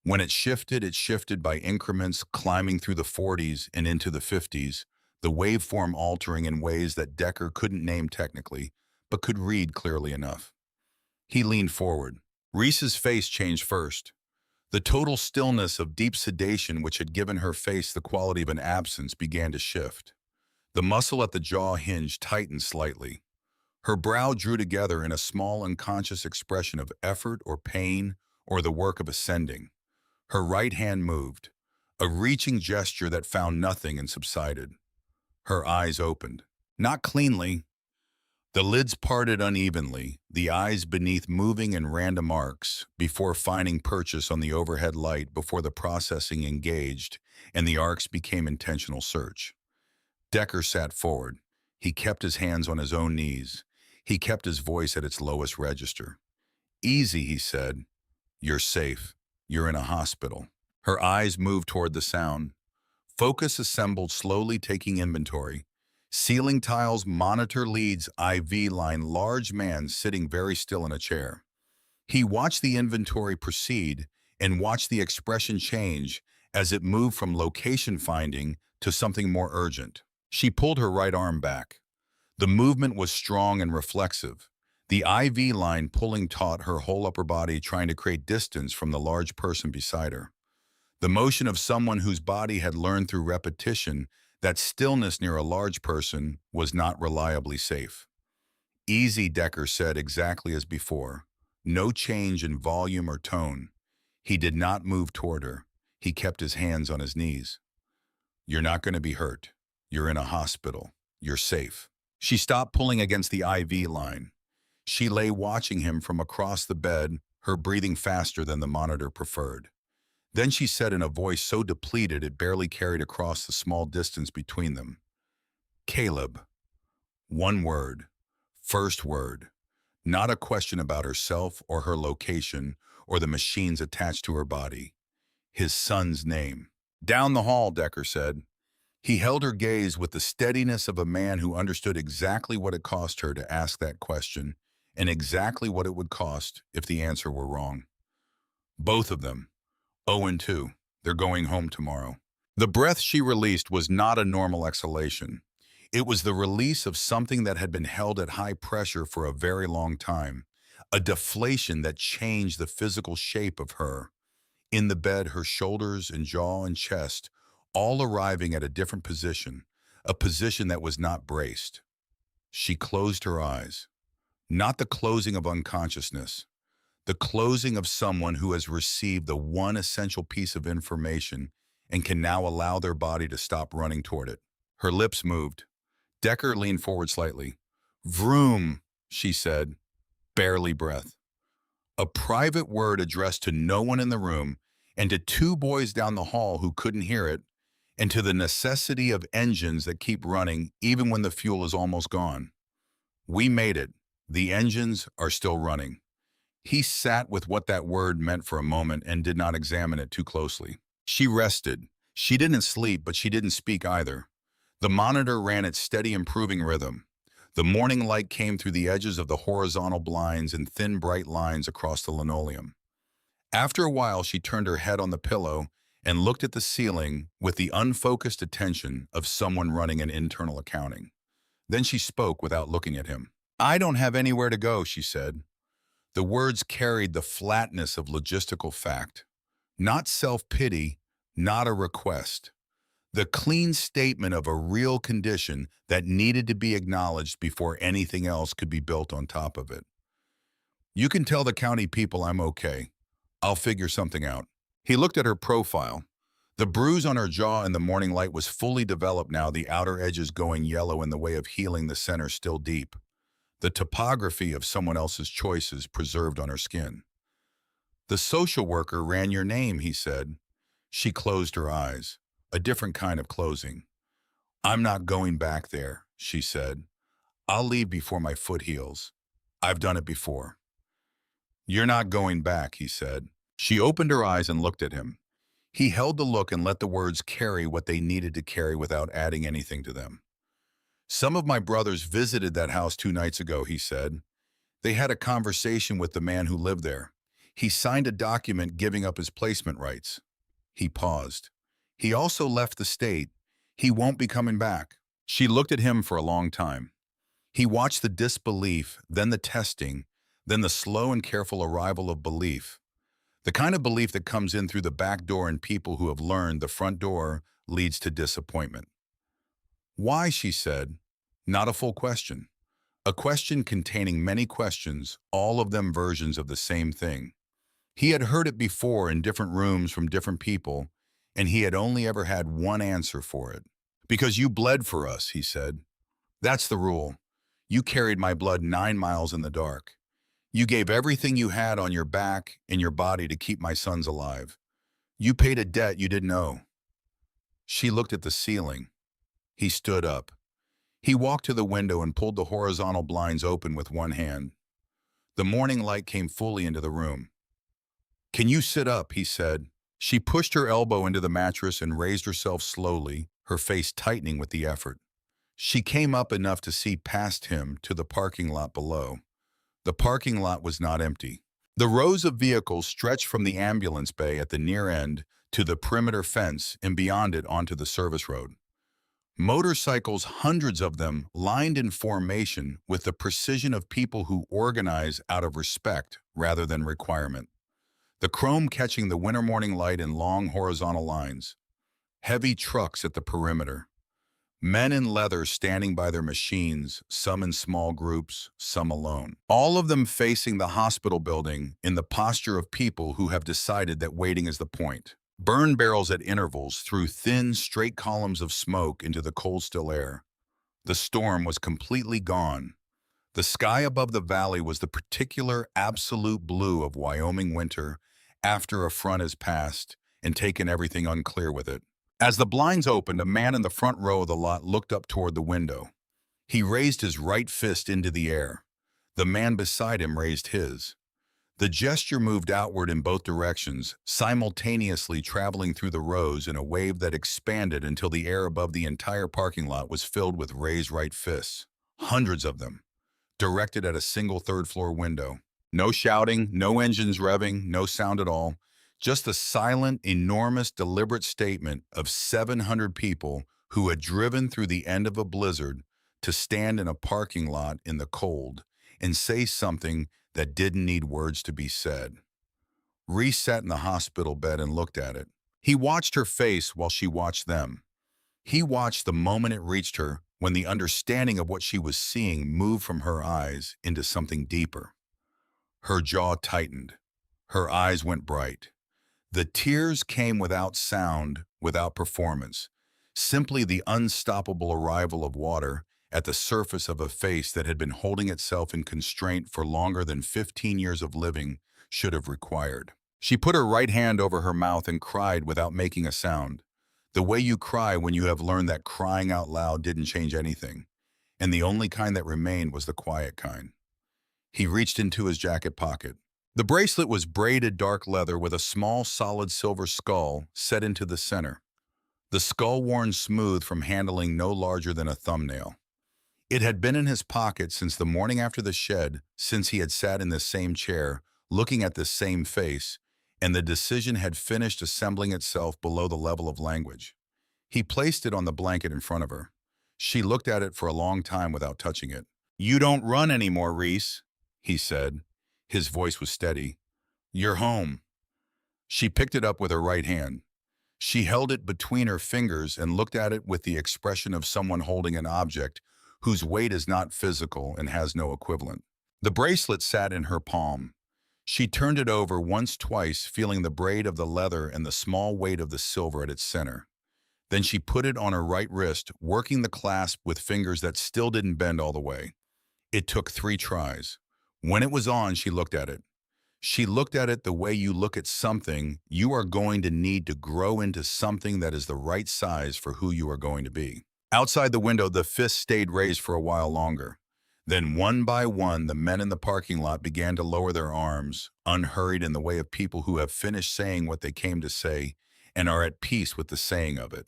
When it shifted by increments, climbing through the 40s and into the 50s, the waveform altering in ways that Decker couldn't name technically, but could read clearly enough. He leaned forward. Reese's face changed first. The total stillness of deep sedation which had given her face the quality of an absence began to shift. The muscle at the jaw hinge tightened slightly. Her brow drew together in a small unconscious expression of effort or pain or the work of ascending. Her right hand moved, a reaching gesture that found nothing and subsided. Her eyes opened. Not cleanly. The lids parted unevenly, the eyes beneath moving in random arcs, before finding purchase on the overhead light before the processing engaged, and the arcs became intentional search. Decker sat forward. He kept his hands on his own knees. He kept his voice at its lowest register. Easy, he said. You're safe. You're in a hospital. Her eyes moved toward the sound. Focus assembled, slowly taking inventory. Ceiling tiles, monitor leads, IV line, large man sitting very still in a chair. He watched the inventory proceed and watched the expression change as it moved from location finding to something more urgent. She pulled her right arm back. The movement was strong and reflexive. The IV line pulling taut, her whole upper body trying to create distance from the large person beside her. The motion of someone whose body had learned through repetition that stillness near a large person was not reliably safe. Easy, Decker said, exactly as before. No change in volume or tone. He did not move toward her. He kept his hands on his knees. You're not going to be hurt. You're in a hospital. You're safe. She stopped pulling against the IV line. She lay watching him from across the bed, her breathing faster than the monitor preferred. Then she said in a voice so depleted it barely carried across the small distance between them. Caleb. One word. First word. Not a question about herself or her location or the machines attached to her body. His son's name. Down the hall, Decker said. He held her gaze with the steadiness of a man who understood exactly what it cost her to ask that question and exactly what it would cost if the answer were wrong. Both of them. 0-2. They're going home tomorrow. The breath she released was not a normal exhalation. It was the release of something that had been held at high pressure for a very long time, a deflation that changed the physical shape of her. In the bed, her shoulders and jaw and chest all arriving at a different position, a position that was not braced. She closed her eyes. Not the closing of unconsciousness, the closing of someone who has received the one essential piece of information and can now allow their body to stop running toward it. Her lips moved. Decker leaned forward slightly. Vroom, she said, barely breath. A private word addressed to no one in the room and to two boys down the hall who couldn't hear it, and to the necessity of engines that keep running even when the fuel is almost gone. We made it. The engines are still running. He sat with what that word meant for a moment and did not examine it too closely. She rested. She didn't sleep, but she didn't speak either. The monitor ran its steady improving rhythm. The morning light came through the edges of the horizontal blinds in thin bright lines across the linoleum. After a while, she turned her head on the pillow and looked at the ceiling with the unfocused attention of someone running an internal accounting. Then she spoke without looking at him. "I don't have anywhere to go," she said. The words carried the flatness of logistical fact. Not self-pity, not a request. The clean statement of a real condition that needed to be acknowledged before anything else could be built on top of it. "You can tell the county people I'm okay. I'll figure something out." He looked at her profile. The bruise on her jaw in the morning light was fully developed now, the outer edges going yellow in the way of healing, the center still deep. The topography of someone else's choices preserved on her skin. "The social worker ran your name," he said. She closed her eyes, a different kind of closing. "I'm not going back there," she said. "I'll leave before my foot heals. I've done it before." "You're not going back," he said. She opened her eyes and looked at him. He held the look and let the words carry what they needed to carry without adding anything to them. "Some of my brothers visited that house 2 nights ago," he said. "They had a conversation with the man who lived there. He signed a document giving up his placement rights." He paused. "He also left the state. He won't be coming back." She looked at him for a long time. He watched the disbelief, then the testing, then the slow and careful arrival of belief. The kind of belief that comes in through the back door in people who have learned the front door leads to disappointment. "Why?" she said. Not a full question. A question containing many questions, all of them versions of the same thing. He had heard it before in different rooms from different people, and he had only ever had one answer for it. "Because you bled for us," he said. "That's the rule. You carried my blood 9 miles in the dark. You gave everything you had on your back and your body to keep my sons alive. You paid a debt you didn't owe." She looked at the ceiling. He stood up. He walked to the window and pulled the horizontal blinds open with one hand. The morning light came fully into the room. "Can you sit up?" he said. She pushed her elbow into the mattress and raised herself slowly, her face tightening with the effort. She came up enough to see past him to the parking lot below. The parking lot was not empty. The rows of vehicles stretched from the ambulance bay at the near end to the perimeter fence and beyond it onto the service road. Motorcycles, hundreds of them, lined in formation with the precision of people who organize out of respect rather than requirement. The chrome catching the winter morning light in long horizontal lines. Heavy trucks at the perimeter. Men in leather standing by their machines, some in small groups, some alone. All of them facing the hospital building in the posture of people who have decided that waiting is the point. Burn barrels at intervals threw thin, straight columns of smoke into the cold, still air. The storm was completely gone. The sky above the valley was the particular absolute blue of Wyoming winter after a front has passed and taken everything unclear with it. As the blinds opened, a man in the front row of the lot looked up toward the window. He raised his right fist into the air. The man beside him raised his. The gesture moved outward in both directions, simultaneously traveling through the rows in a wave that expanded until the air above the entire parking lot was filled with raised right fists. Hundreds of them, directed at a single third-floor window. No shouting, no engines revving, no sound at all. Just the silent, enormous, deliberate statement of 700 people who had driven through the end of a blizzard to stand in a parking lot in the cold and say something that didn't need words to be said. Reese sat in the hospital bed and looked at it. He watched her face while she watched them. He watched the moment it reached her when the understanding of what she was seeing moved from her eyes into something deeper. Her jaw tightened. Her eyes went bright. The tears came without sound, without performance, simply the unstoppable arrival of water at the surface of a face that had been holding itself in constraint for longer than 15 years of living should have required. She put her right hand over her mouth and cried without making a sound, the way you cry when you have learned that crying out loud didn't change anything. and the only kind that remained was the quiet kind. He reached into his jacket pocket. The bracelet was braided dark leather with a small solid silver skull set into the center. The skull worn smooth from handling no larger than a thumbnail. It had been in his pocket since the morning after the shed, since he had sat in this same chair, looking at this same face, and the decision had finished assembling itself below the level of language. He placed it on the blanket in front of her. She looked at it for a long time without touching it. "You don't run anymore, Reese," he said. His voice was steady. "You're home." She picked it up with her right hand. She held it between her fingers and looked at it with the expression of someone holding an object whose weight is not physical and has no equivalent. The bracelet sat in her palm. She turned it over once, twice, feeling the braid of the leather and the small weight of the silver at its center. Then she put it on her right wrist, working the clasp with fingers that still didn't bend all the way. It took 3 tries. When it was on, she looked at it. She looked at it the way you look at something you are going to need to grow into something that is the right size for who you are going to be. Outside the window, the fists stayed raised for a while longer. Then one by one, the men in the parking lot began to lower their arms, unhurried in the way of people who have finished saying what they came to say and are at peace with the saying of it.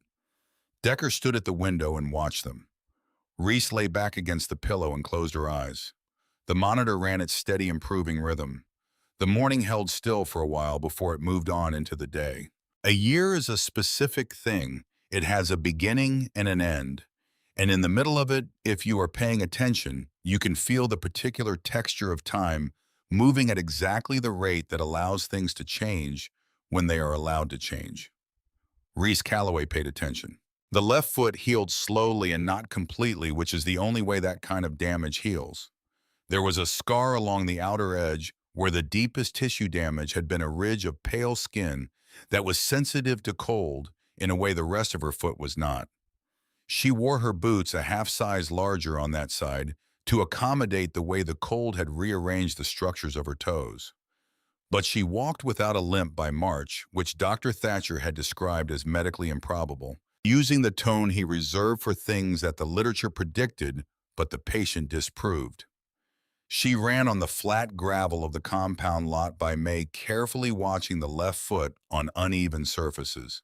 Decker stood at the window and watched them. Reese lay back against the pillow and closed her eyes. The monitor ran its steady, improving rhythm. The morning held still for a while before it moved on into the day. A year is a specific thing. It has a beginning and an end. And in the middle of it, if you are paying attention, you can feel the particular texture of time moving at exactly the rate that allows things to change when they are allowed to change. Reese Calloway paid attention. The left foot healed slowly and not completely, which is the only way that kind of damage heals. There was a scar along the outer edge where the deepest tissue damage had been a ridge of pale skin that was sensitive to cold in a way the rest of her foot was not. She wore her boots a half size larger on that side to accommodate the way the cold had rearranged the structures of her toes. But she walked without a limp by March, which Dr. Thatcher had described as medically improbable, using the tone he reserved for things that the literature predicted but the patient disproved. She ran on the flat gravel of the compound lot by May, carefully watching the left foot on uneven surfaces.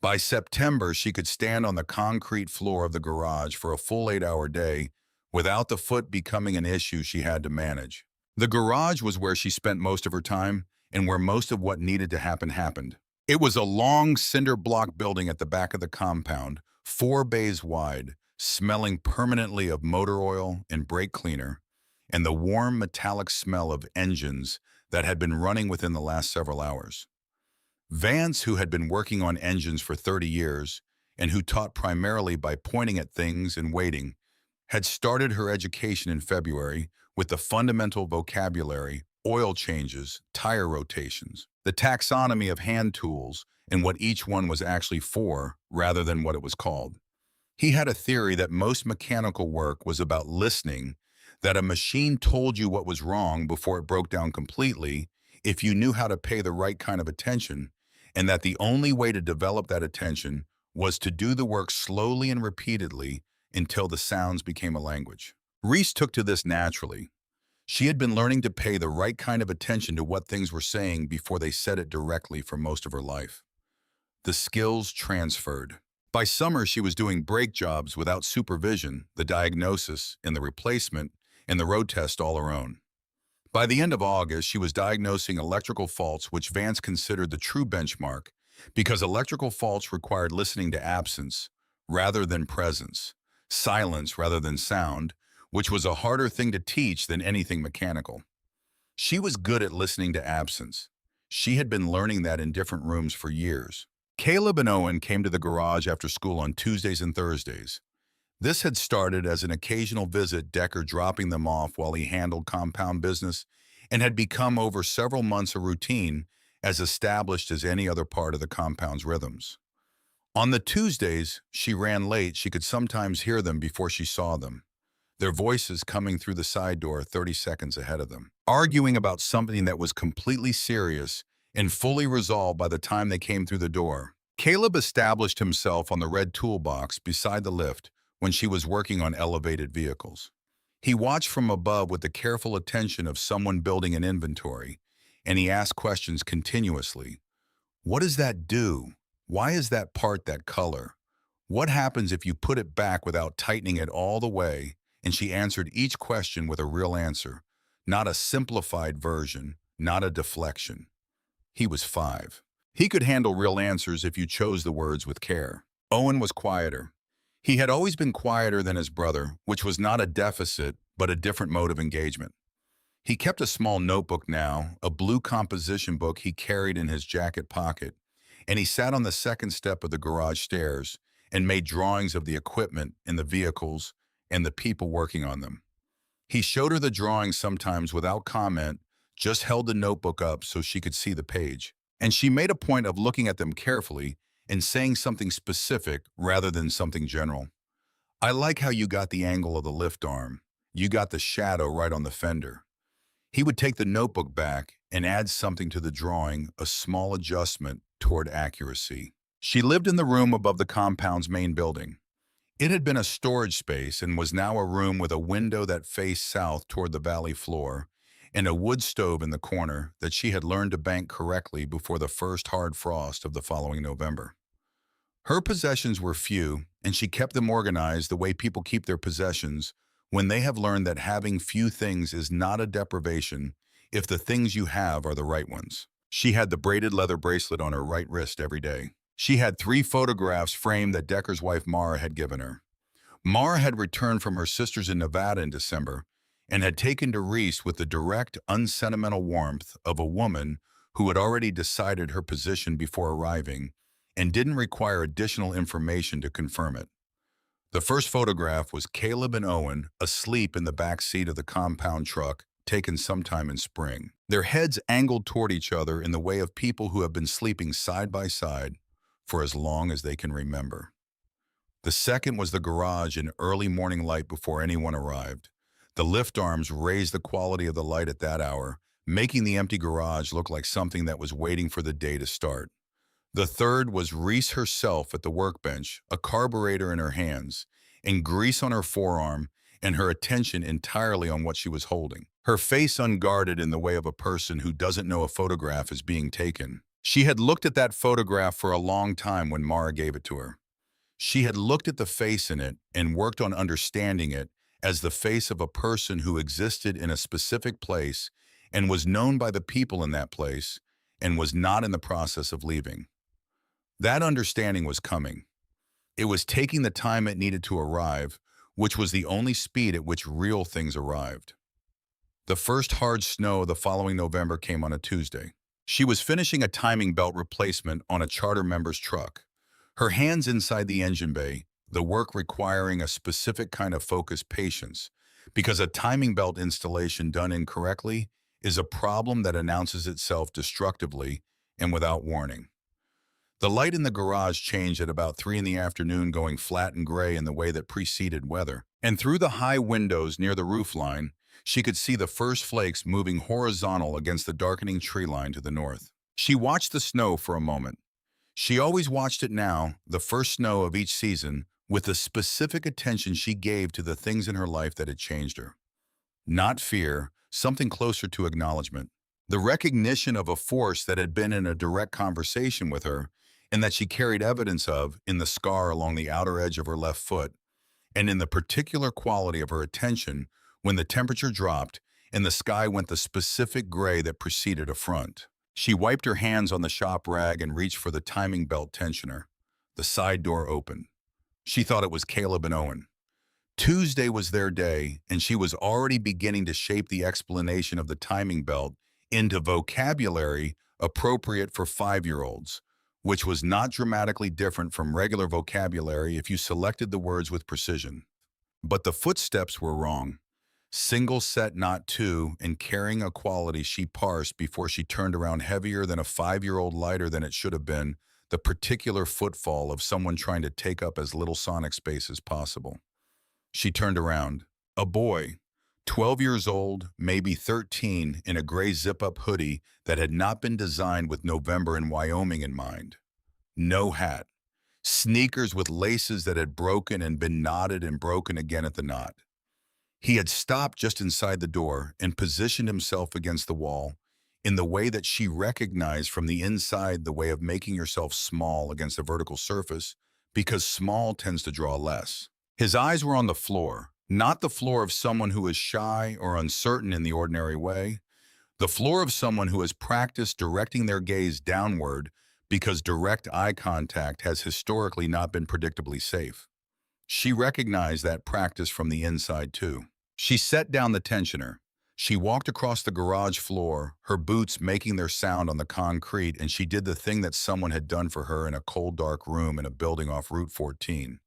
By September, she could stand on the concrete floor of the garage for a full 8-hour day without the foot becoming an issue she had to manage. The garage was where she spent most of her time and where most of what needed to happen happened. It was a long cinder block building at the back of the compound, 4 bays wide, smelling permanently of motor oil and brake cleaner, and the warm metallic smell of engines that had been running within the last several hours. Vance, who had been working on engines for 30 years and who taught primarily by pointing at things and waiting, had started her education in February with the fundamental vocabulary, oil changes, tire rotations, the taxonomy of hand tools, and what each one was actually for rather than what it was called. He had a theory that most mechanical work was about listening, that a machine told you what was wrong before it broke down completely if you knew how to pay the right kind of attention, and that the only way to develop that attention was to do the work slowly and repeatedly until the sounds became a language. Reese took to this naturally. She had been learning to pay the right kind of attention to what things were saying before they said it directly for most of her life. The skills transferred. By summer, she was doing brake jobs without supervision, the diagnosis and the replacement, and the road test all her own. By the end of August, she was diagnosing electrical faults, which Vance considered the true benchmark, because electrical faults required listening to absence rather than presence, silence rather than sound, which was a harder thing to teach than anything mechanical. She was good at listening to absence. She had been learning that in different rooms for years. Caleb and Owen came to the garage after school on Tuesdays and Thursdays. This had started as an occasional visit, Decker dropping them off while he handled compound business, and had become over several months a routine as established as any other part of the compound's rhythms. On the Tuesdays, she ran late. She could sometimes hear them before she saw them, their voices coming through the side door 30 seconds ahead of them, arguing about something that was completely serious and fully resolved by the time they came through the door. Caleb established himself on the red toolbox beside the lift when she was working on elevated vehicles. He watched from above with the careful attention of someone building an inventory, and he asked questions continuously. What does that do? Why is that part that color? What happens if you put it back without tightening it all the way? And she answered each question with a real answer, not a simplified version, not a deflection. He was 5. He could handle real answers if you chose the words with care. Owen was quieter. He had always been quieter than his brother, which was not a deficit, but a different mode of engagement. He kept a small notebook now, a blue composition book he carried in his jacket pocket, and he sat on the second step of the garage stairs and made drawings of the equipment and the vehicles and the people working on them. He showed her the drawings sometimes without comment, just held the notebook up so she could see the page. And she made a point of looking at them carefully and saying something specific rather than something general. I like how you got the angle of the lift arm. You got the shadow right on the fender. He would take the notebook back and add something to the drawing, a small adjustment toward accuracy. She lived in the room above the compound's main building. It had been a storage space and was now a room with a window that faced south toward the valley floor and a wood stove in the corner that she had learned to bank correctly before the first hard frost of the following November. Her possessions were few, and she kept them organized the way people keep their possessions when they have learned that having few things is not a deprivation if the things you have are the right ones. She had the braided leather bracelet on her right wrist every day. She had 3 photographs framed that Decker's wife Mara had given her. Mara had returned from her sisters in Nevada in December and had taken to Reese with the direct, unsentimental warmth of a woman who had already decided her position before arriving and didn't require additional information to confirm it. The first photograph was Caleb and Owen asleep in the back seat of the compound truck, taken sometime in spring. Their heads angled toward each other in the way of people who have been sleeping side by side for as long as they can remember. The second was the garage in early morning light before anyone arrived. The lift arms raised the quality of the light at that hour, making the empty garage look like something that was waiting for the day to start. The third was Reese herself at the workbench, a carburetor in her hands, and grease on her forearm, and her attention entirely on what she was holding. Her face unguarded in the way of a person who doesn't know a photograph is being taken. She had looked at that photograph for a long time when Mara gave it to her. She had looked at the face in it and worked on understanding it as the face of a person who existed in a specific place and was known by the people in that place and was not in the process of leaving. That understanding was coming. It was taking the time it needed to arrive, which was the only speed at which real things arrived. The first hard snow the following November came on a Tuesday. She was finishing a timing belt replacement on a charter member's truck. Her hands inside the engine bay, the work requiring a specific kind of focused patience, because a timing belt installation done incorrectly is a problem that announces itself destructively and without warning. The light in the garage changed at about 3 in the afternoon, going flat and gray in the way that preceded weather. And through the high windows near the roofline, she could see the first flakes moving horizontal against the darkening tree line to the north. She watched the snow for a moment. She always watched it now, the first snow of each season, with the specific attention she gave to the things in her life that had changed her. Not fear, something closer to acknowledgement. The recognition of a force that had been in a direct conversation with her and that she carried evidence of in the scar along the outer edge of her left foot, and in the particular quality of her attention when the temperature dropped and the sky went the specific gray that preceded a front. She wiped her hands on the shop rag and reached for the timing belt tensioner. The side door opened. She thought it was Caleb and Owen. Tuesday was their day, and she was already beginning to shape the explanation of the timing belt into vocabulary appropriate for 5-year-olds, which was not dramatically different from regular vocabulary if you selected the words with precision. But the footsteps were wrong. Single set, not two, and carrying a quality she parsed before she turned around, heavier than a 5-year-old, lighter than it should have been, the particular footfall of someone trying to take up as little sonic space as possible. She turned around. A boy, 12 years old, maybe 13, in a gray zip-up hoodie that had not been designed with November in Wyoming in mind. No hat. Sneakers with laces that had broken and been knotted and broken again at the knot. He had stopped just inside the door and positioned himself against the wall in the way that she recognized from the inside, the way of making yourself small against a vertical surface, because small tends to draw less. His eyes were on the floor, not the floor of someone who is shy or uncertain in the ordinary way, the floor of someone who has practiced directing their gaze downward because direct eye contact has historically not been predictably safe. She recognized that practice from the inside too. She set down the tensioner. She walked across the garage floor, her boots making their sound on the concrete, and she did the thing that someone had done for her in a cold, dark room in a building off Route 14.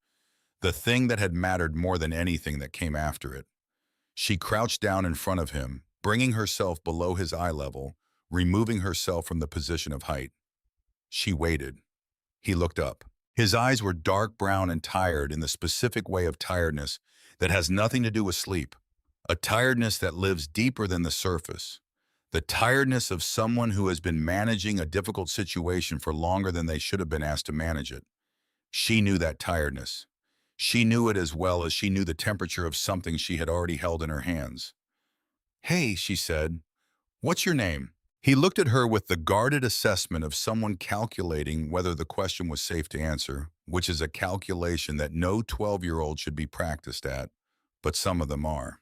The thing that had mattered more than anything that came after it. She crouched down in front of him, bringing herself below his eye level, removing herself from the position of height. She waited. He looked up. His eyes were dark brown and tired in the specific way of tiredness that has nothing to do with sleep, a tiredness that lives deeper than the surface, the tiredness of someone who has been managing a difficult situation for longer than they should have been asked to manage it. She knew that tiredness. She knew it as well as she knew the temperature of something she had already held in her hands. "Hey," she said, "what's your name?" He looked at her with the guarded assessment of someone calculating whether the question was safe to answer, which is a calculation that no 12-year-old should be practiced at, but some of them are.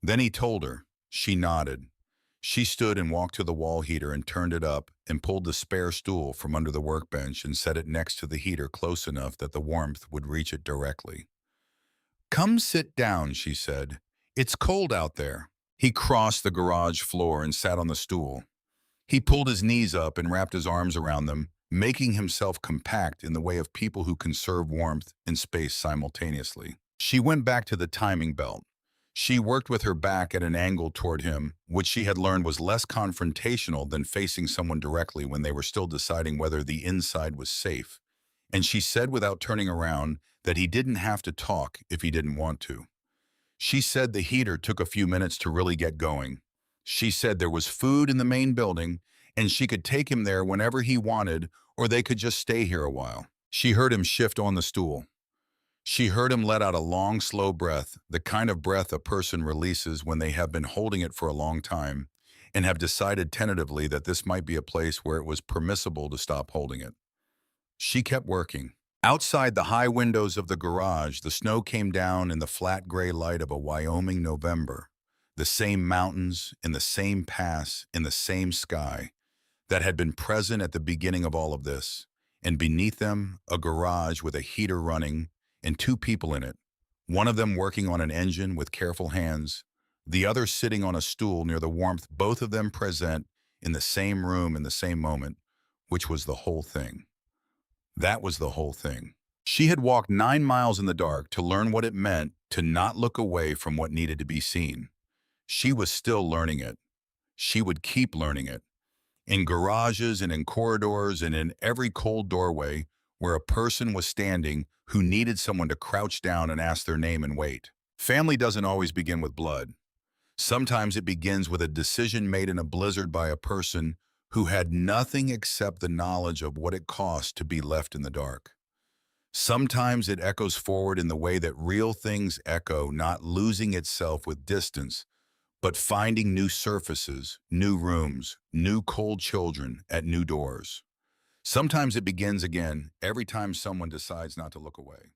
Then he told her. She nodded. She stood and walked to the wall heater and turned it up and pulled the spare stool from under the workbench and set it next to the heater close enough that the warmth would reach it directly. "Come sit down," she said. "It's cold out there." He crossed the garage floor and sat on the stool. He pulled his knees up and wrapped his arms around them, making himself compact in the way of people who conserve warmth and space simultaneously. She went back to the timing belt. She worked with her back at an angle toward him, which she had learned was less confrontational than facing someone directly when they were still deciding whether the inside was safe. And she said without turning around that he didn't have to talk if he didn't want to. She said the heater took a few minutes to really get going. She said there was food in the main building, and she could take him there whenever he wanted, or they could just stay here a while. She heard him shift on the stool. She heard him let out a long, slow breath, the kind of breath a person releases when they have been holding it for a long time and have decided tentatively that this might be a place where it was permissible to stop holding it. She kept working. Outside the high windows of the garage, the snow came down in the flat gray light of a Wyoming November. The same mountains, in the same pass, in the same sky that had been present at the beginning of all of this. And beneath them, a garage with a heater running and two people in it, one of them working on an engine with careful hands, the other sitting on a stool near the warmth, both of them present in the same room in the same moment, which was the whole thing. That was the whole thing. She had walked 9 miles in the dark to learn what it meant to not look away from what needed to be seen. She was still learning it. She would keep learning it. In garages and in corridors and in every cold doorway where a person was standing who needed someone to crouch down and ask their name and wait. Family doesn't always begin with blood. Sometimes it begins with a decision made in a blizzard by a person who had nothing except the knowledge of what it cost to be left in the dark. Sometimes it echoes forward in the way that real things echo, not losing itself with distance, but finding new surfaces, new rooms, new cold children at new doors. Sometimes it begins again every time someone decides not to look away.